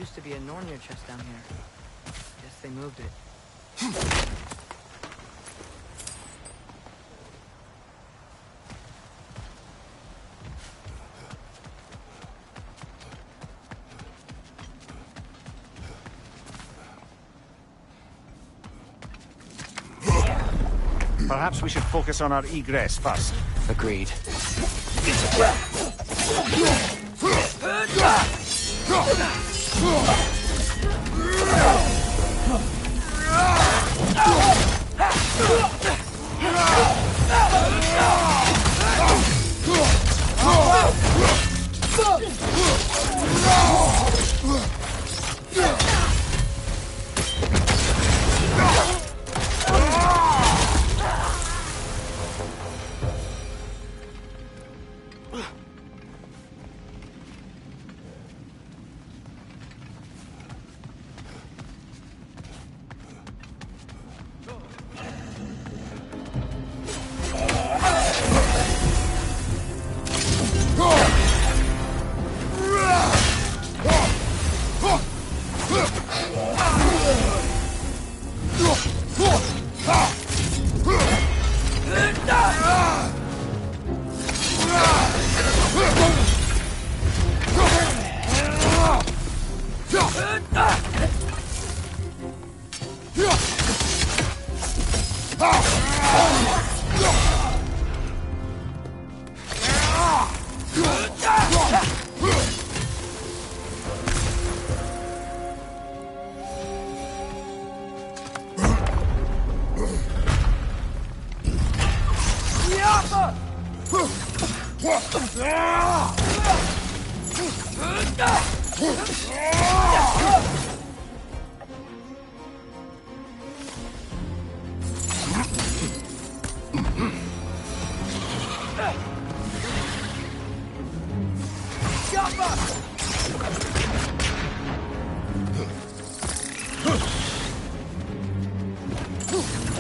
used to be a Nornir chest down here. Guess they moved it. Perhaps we should focus on our egress first. Agreed.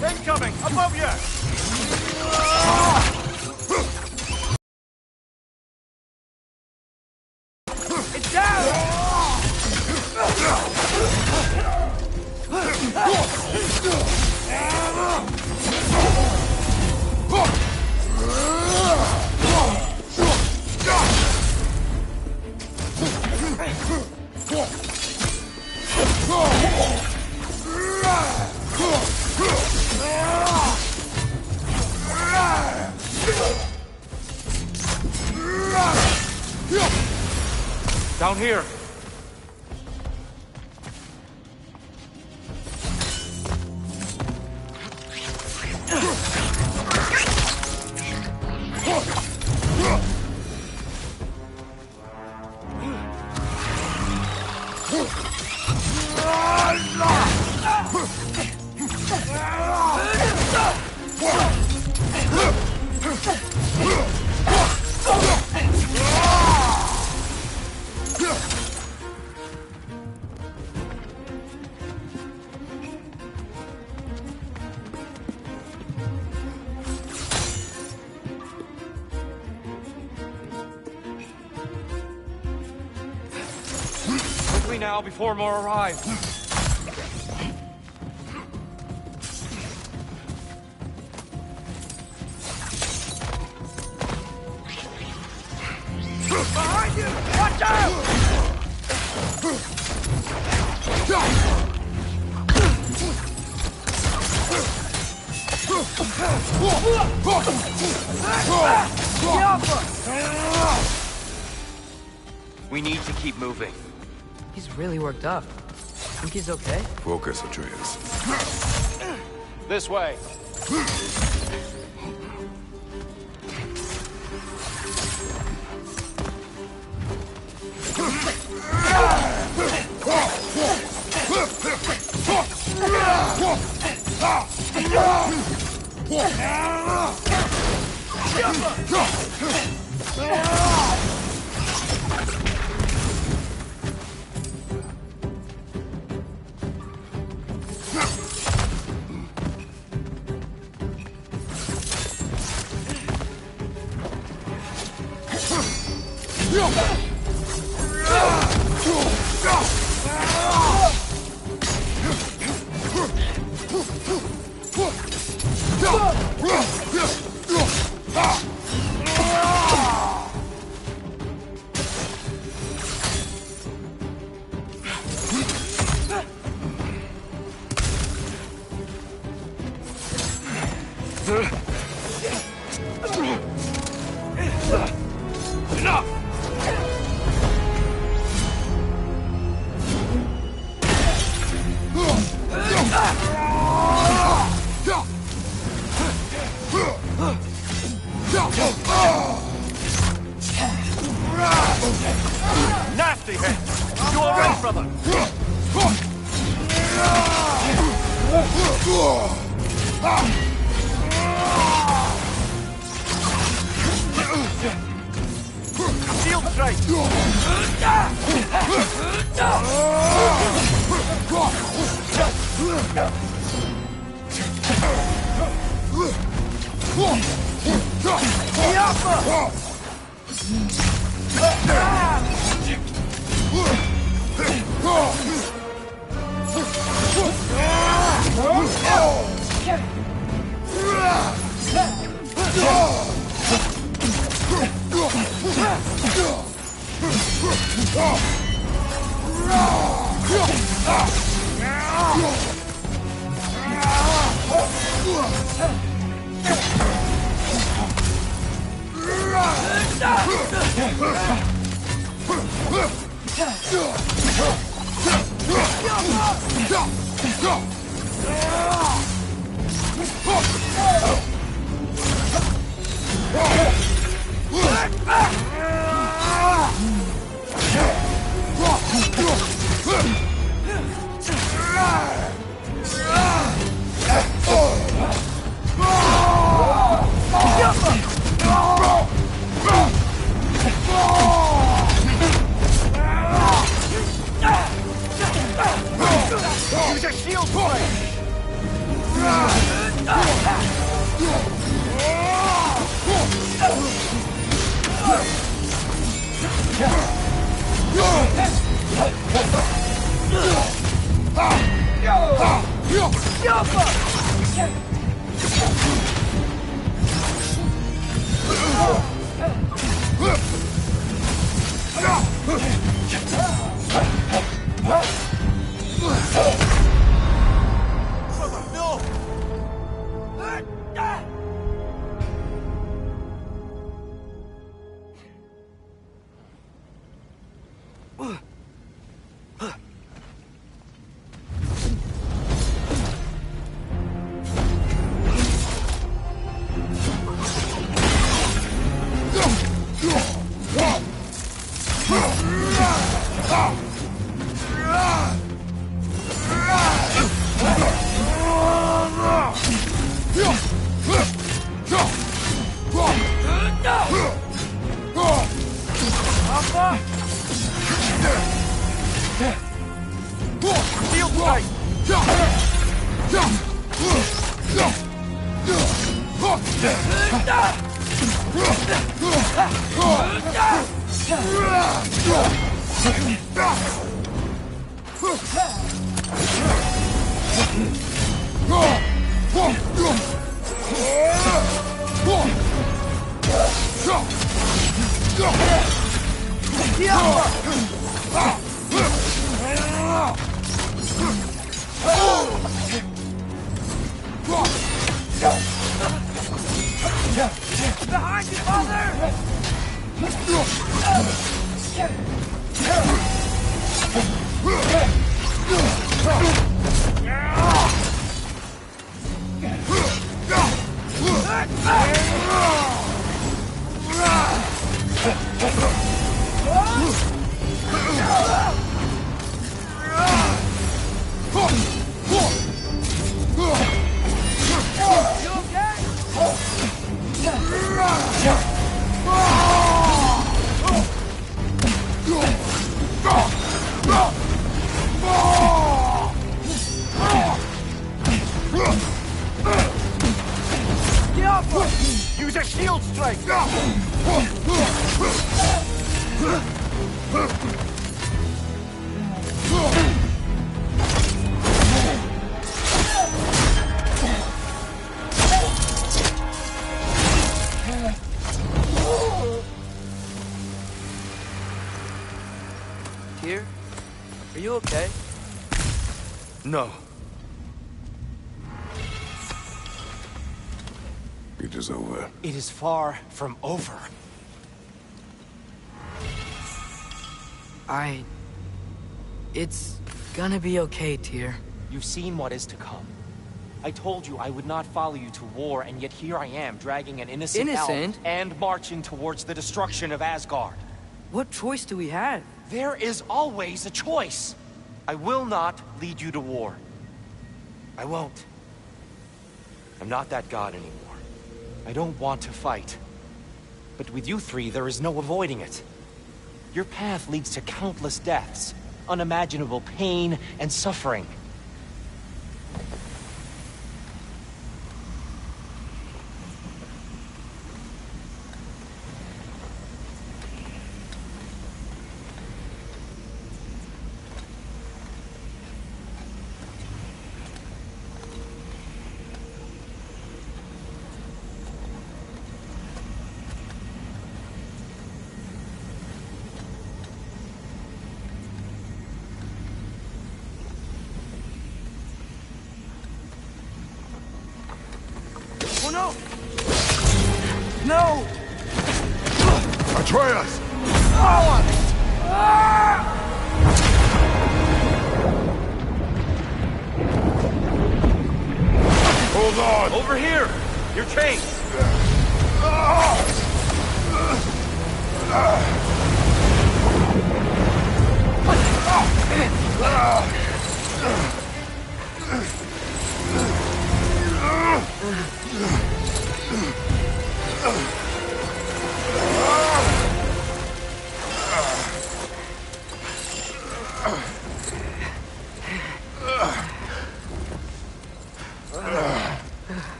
Incoming! Above you! It's down! Down here. Quickly now, before more arrive. Behind you! Watch out! We need to keep moving. He's really worked up. Think he's okay? Focus, Atreus. This way. Nasty hit! You alright, brother? Shield strike! Use a shield strike! Shield strike! Behind you, father! Use a shield strike! Here? Are you okay? No. It is over. It is far from over. It's gonna be okay, Tyr. You've seen what is to come. I told you I would not follow you to war, and yet here I am, dragging an innocent elf and marching towards the destruction of Asgard. What choice do we have? There is always a choice. I will not lead you to war. I won't. I'm not that god anymore. I don't want to fight. But with you three, there is no avoiding it. Your path leads to countless deaths, unimaginable pain and suffering. Oh no! No! Atreus! Hold on! Over here! Your chains!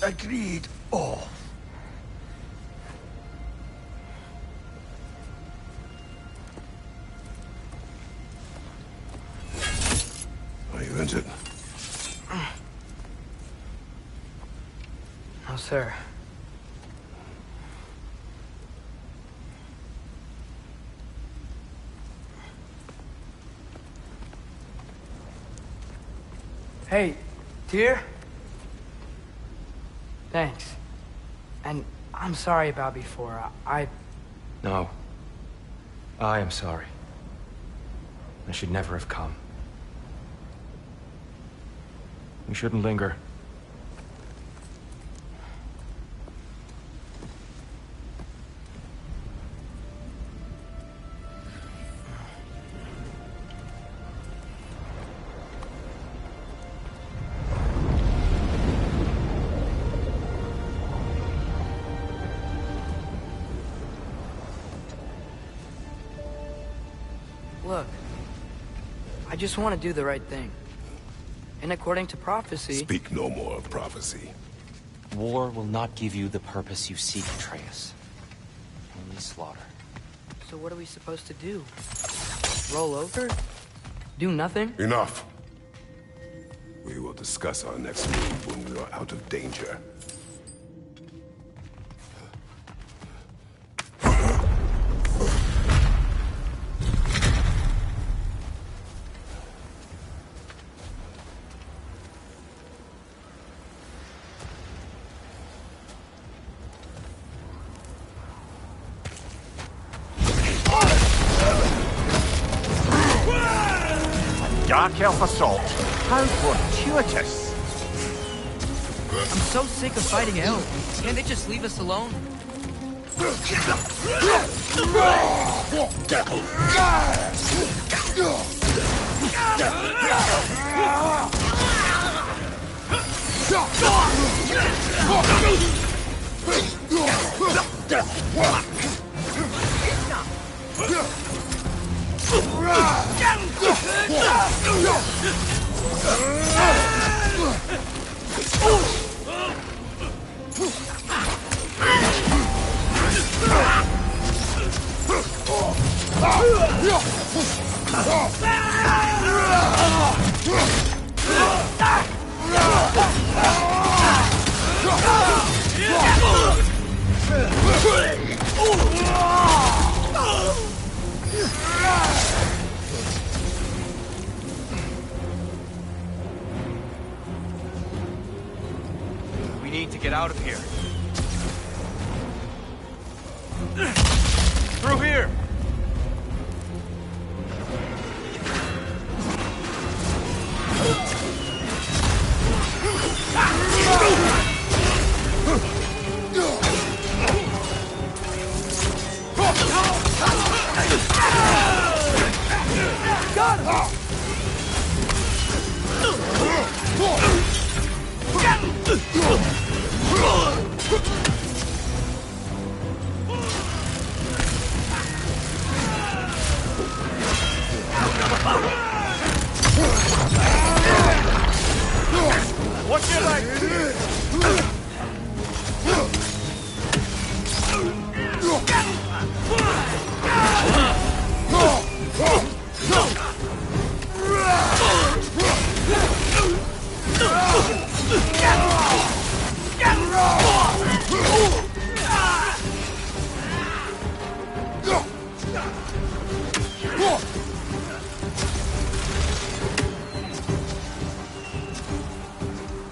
Agreed. Oh. Are you injured? No, sir. Hey, dear? Thanks. And I'm sorry about before. No. I am sorry. I should never have come. We shouldn't linger. Look, I just want to do the right thing. And according to prophecy... Speak no more of prophecy. War will not give you the purpose you seek, Atreus. Only slaughter. So what are we supposed to do? Roll over? Do nothing? Enough. We will discuss our next move when we are out of danger. Dark Elf assault. How fortuitous. I'm so sick of fighting elves. Can't they just leave us alone?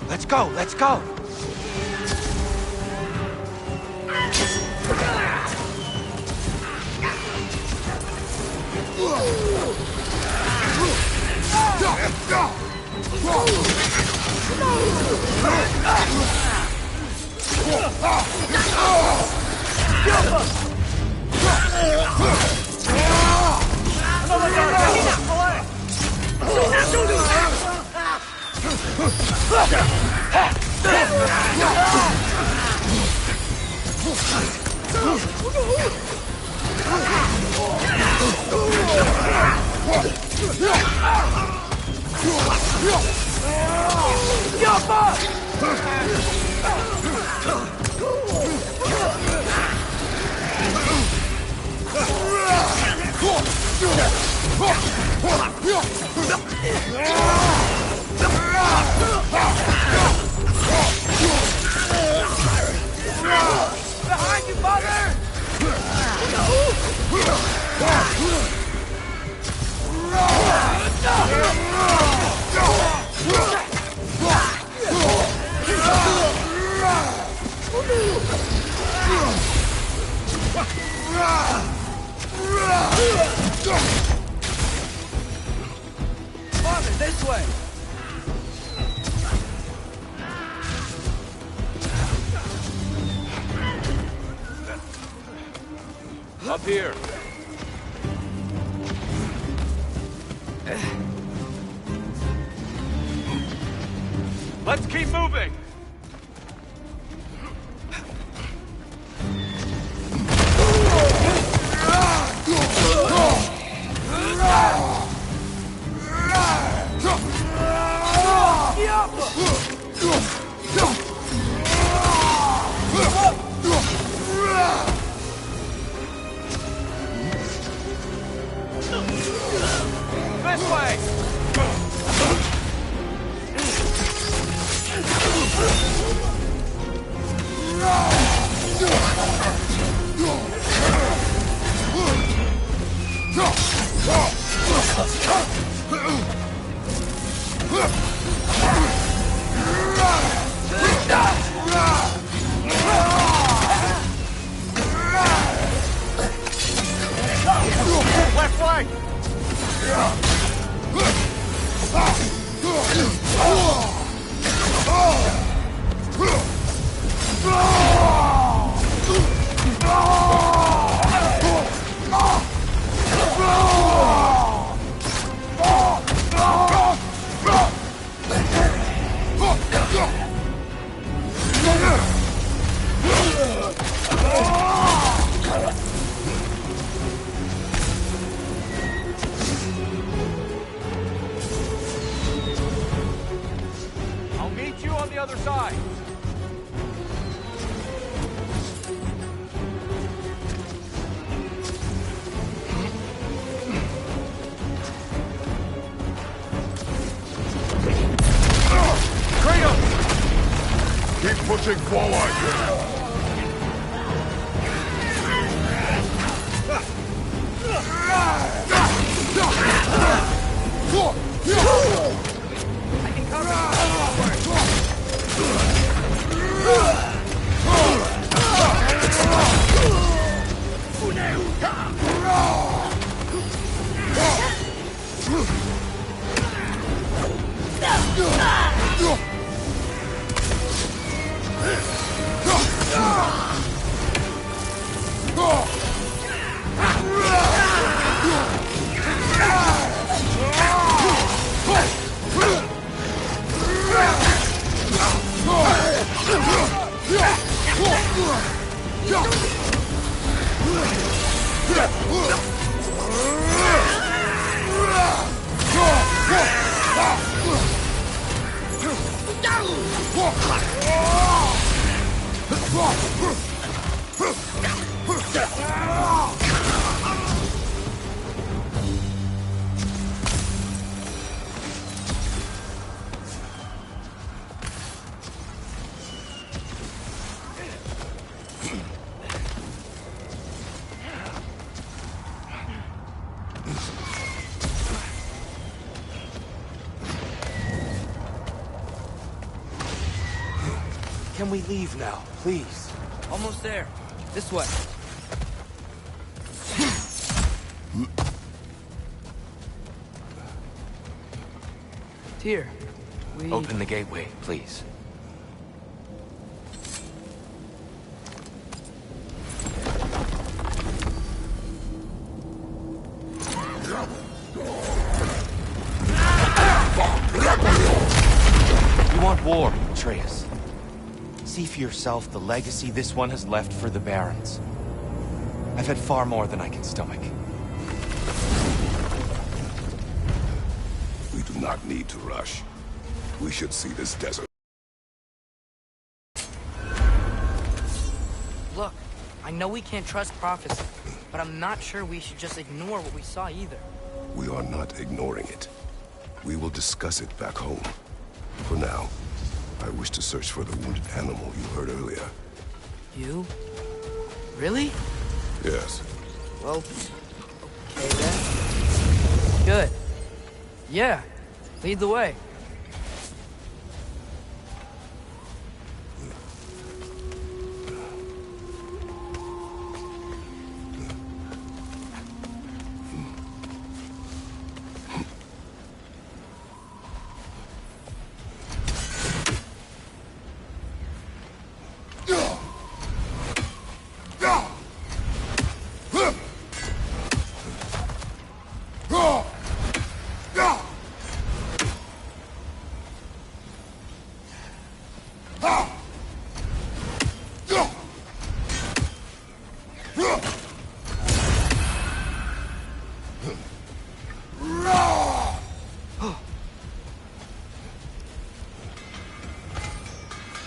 Let's go, let's go! Behind you, father! Father, this way! Up here. Let's keep moving! This way! Left flank! I'll meet you on the other side. Keep pushing forward! I can cover Can we leave now, please? Almost there. This way. Tyr, we... Open the gateway, please. You want war, Atreus. See for yourself the legacy this one has left for the Barons. I've had far more than I can stomach. We do not need to rush. We should see this desert. Look, I know we can't trust prophecy, but I'm not sure we should just ignore what we saw either. We are not ignoring it. We will discuss it back home. For now, I wish to search for the wounded animal you heard earlier. You? Really? Yes. Well, okay then. Good. Yeah, lead the way.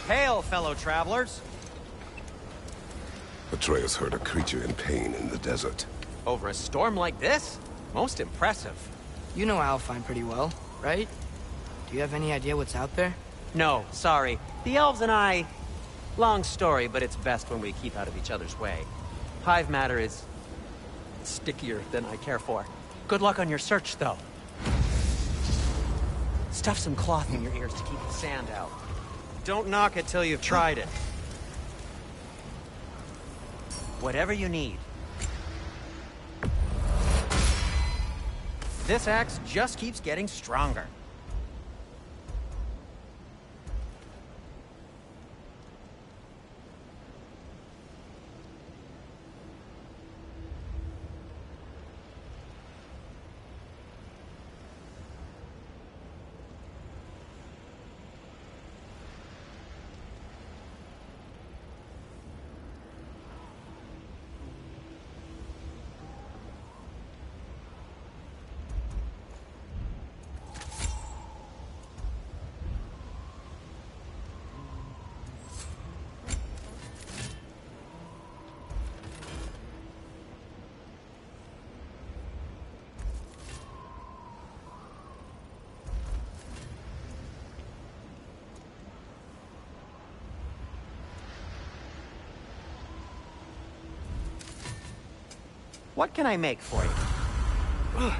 Hail, fellow travelers. Atreus heard a creature in pain in the desert. Over a storm like this? Most impressive. You know Alfheim pretty well, right? Do you have any idea what's out there? No, sorry. The elves and I... Long story, but it's best when we keep out of each other's way. Hive matter is... stickier than I care for. Good luck on your search, though. Stuff some cloth in your ears to keep the sand out. Don't knock it till you've tried it. Whatever you need. This axe just keeps getting stronger. What can I make for you?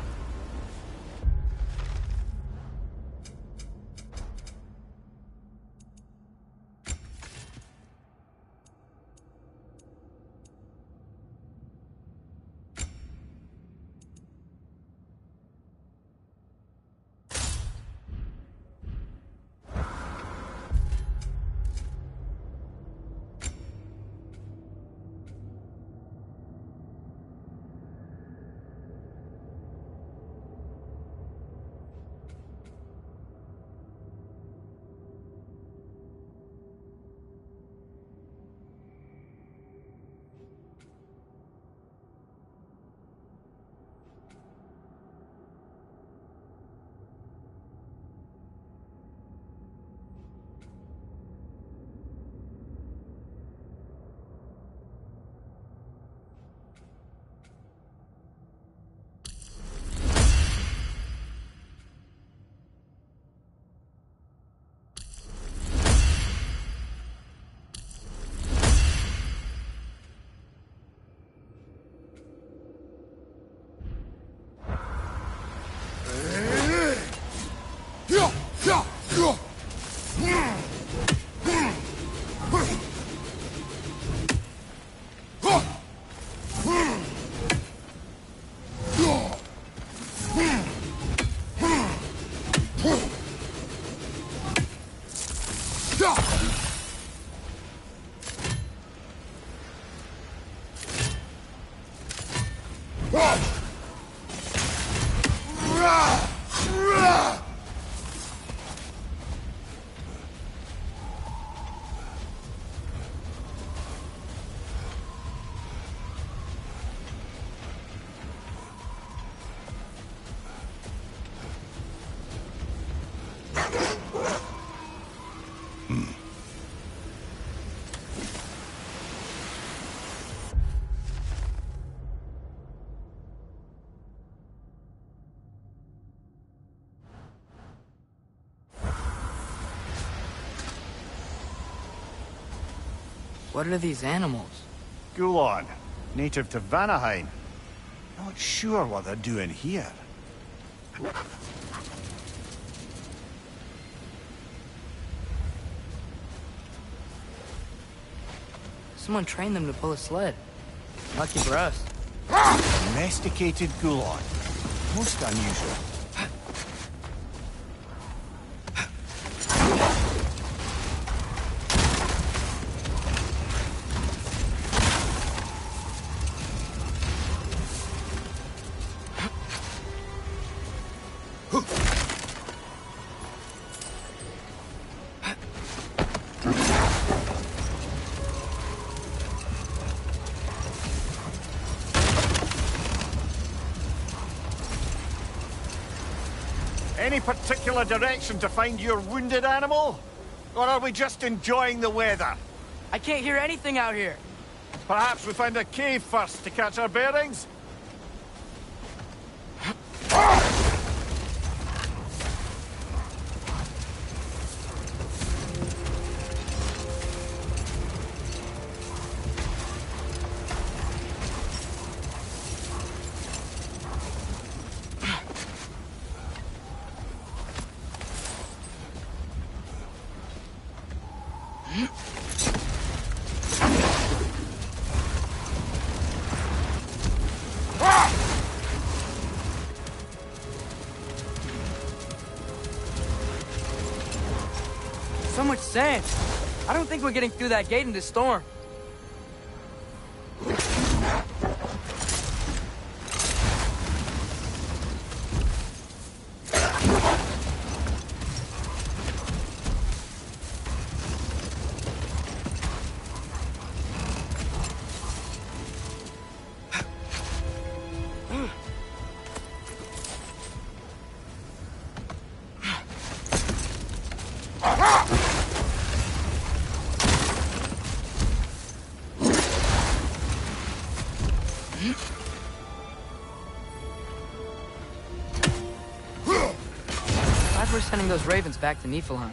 What are these animals? Gulon, native to Vanaheim. Not sure what they're doing here. Someone trained them to pull a sled. Lucky for us. Domesticated Gulon. Most unusual. Any particular direction to find your wounded animal? Or are we just enjoying the weather? I can't hear anything out here. Perhaps we find a cave first to catch our bearings? So much sand. I don't think we're getting through that gate in this storm. Glad we're sending those ravens back to Niflheim.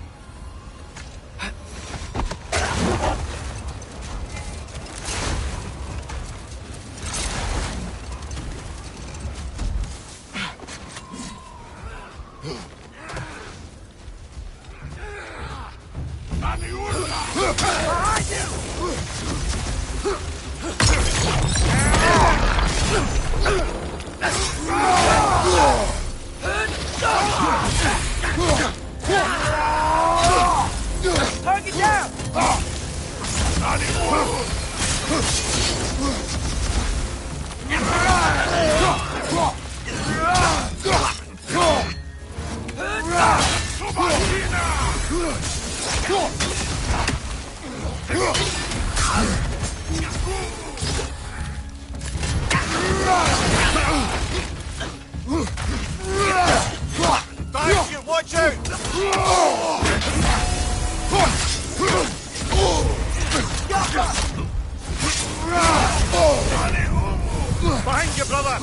Target down! Watch out! Behind you, brother!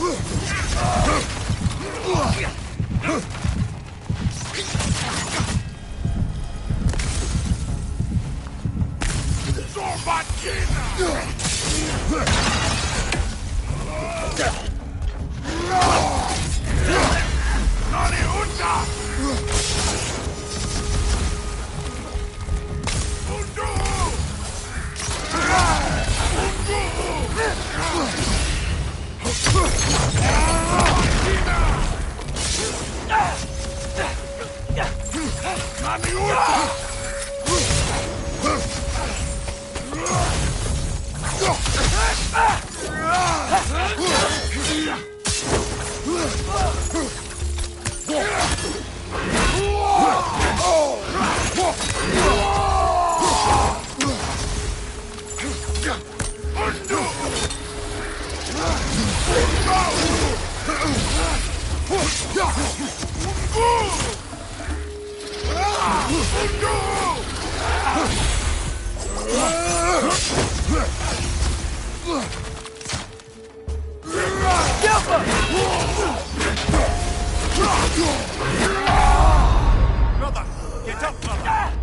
Brother, get up, brother!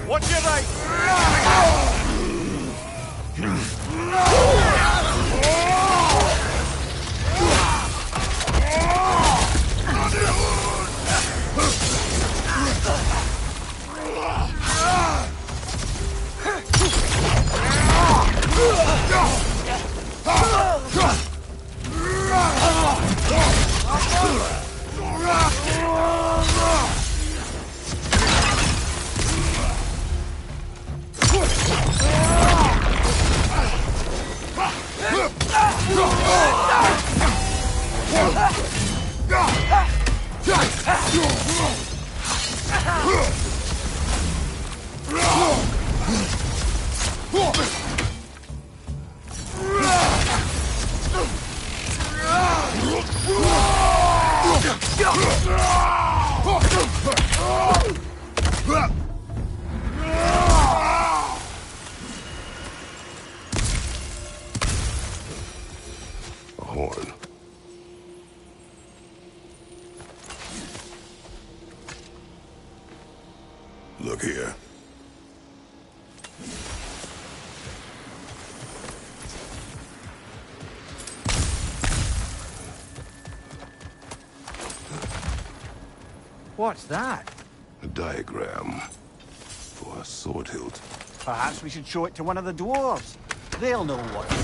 Watch your right! A horn. Look here. What's that? A diagram for a sword hilt. Perhaps we should show it to one of the dwarves. They'll know what to do.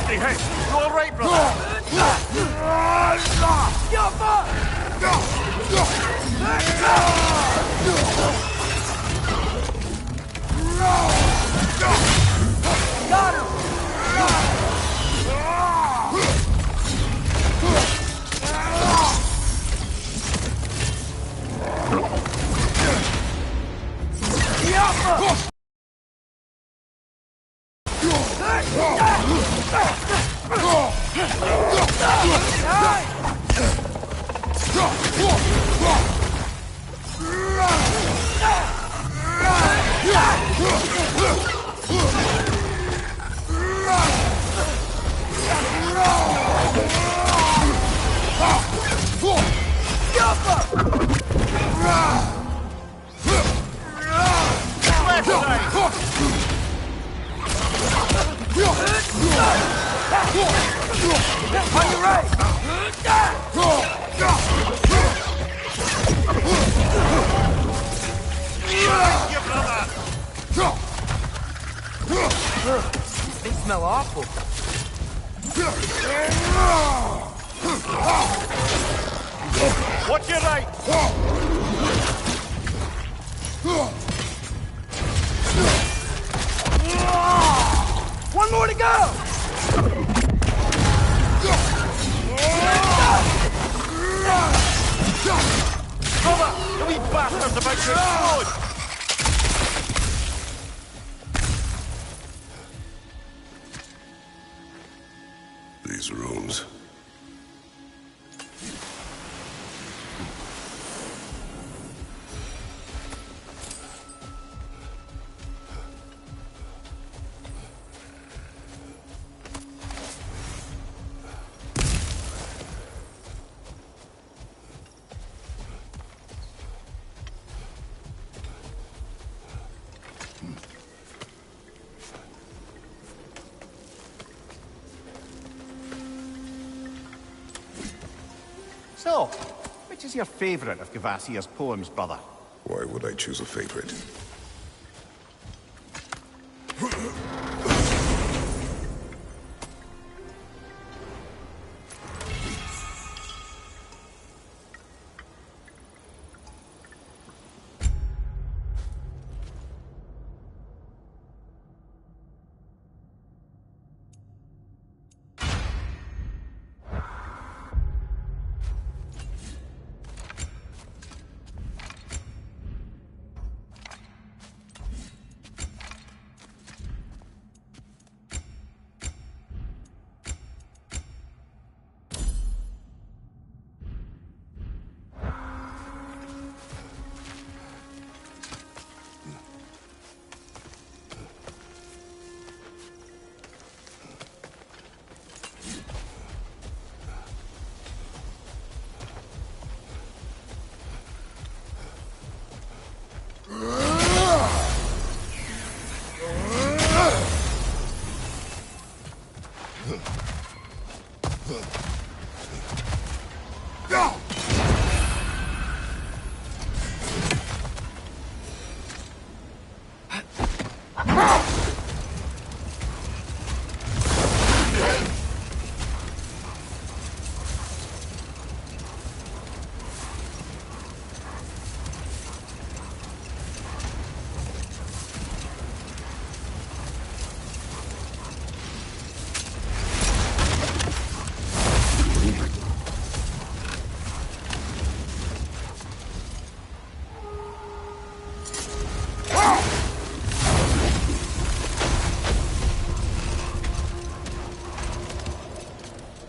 nasty hit! You all right, brother? Got him! On your right! They smell awful. Watch your right! One more to go! Brother, the wee bastard's about to explode! These rooms. So, which is your favourite of Gavassia's poems, brother? Why would I choose a favorite?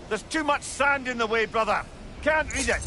There's too much sand in the way, brother. Can't read it.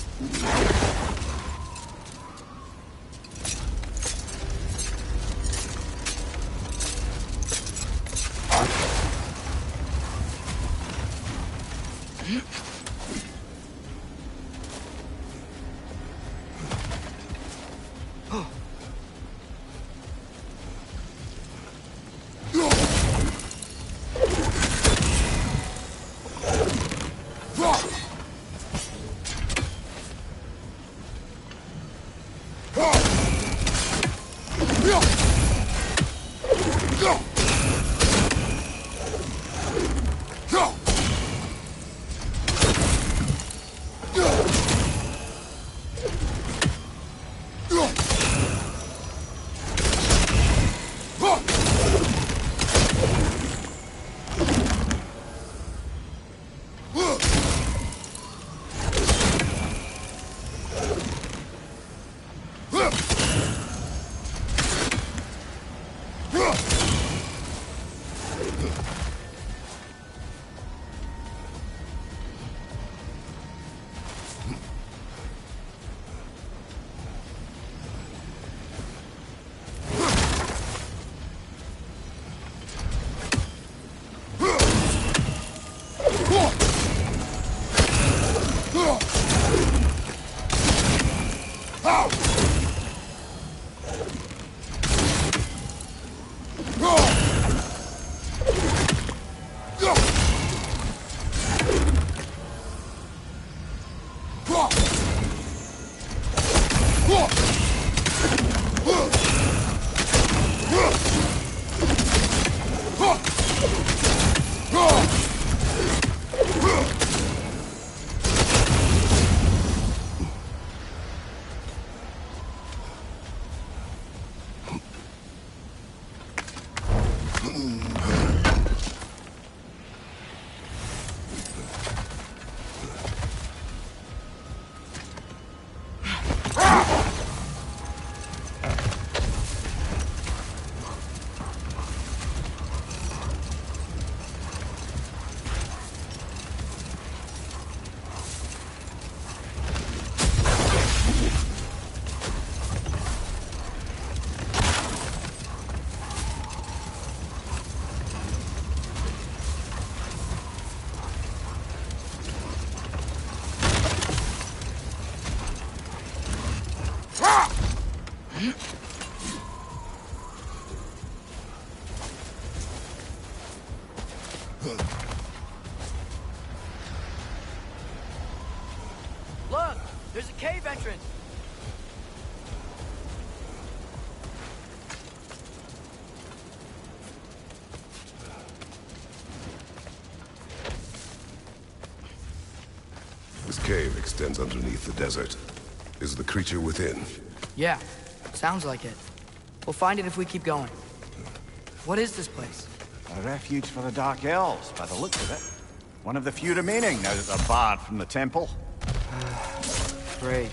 Go! Look! There's a cave entrance! This cave extends underneath the desert. Is the creature within? Yeah, sounds like it. We'll find it if we keep going. What is this place? A refuge for the Dark Elves, by the looks of it. One of the few remaining now that they're barred from the temple. Great.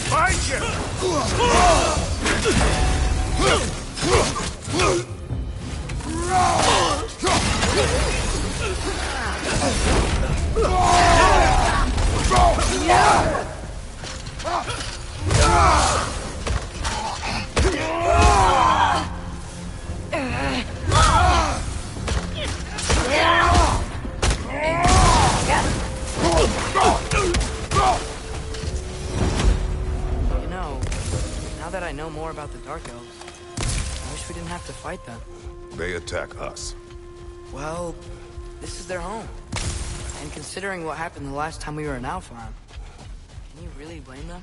Find you! more about the Dark Elves. I wish we didn't have to fight them. They attack us. Well, this is their home. And considering what happened the last time we were in Alfheim, can you really blame them?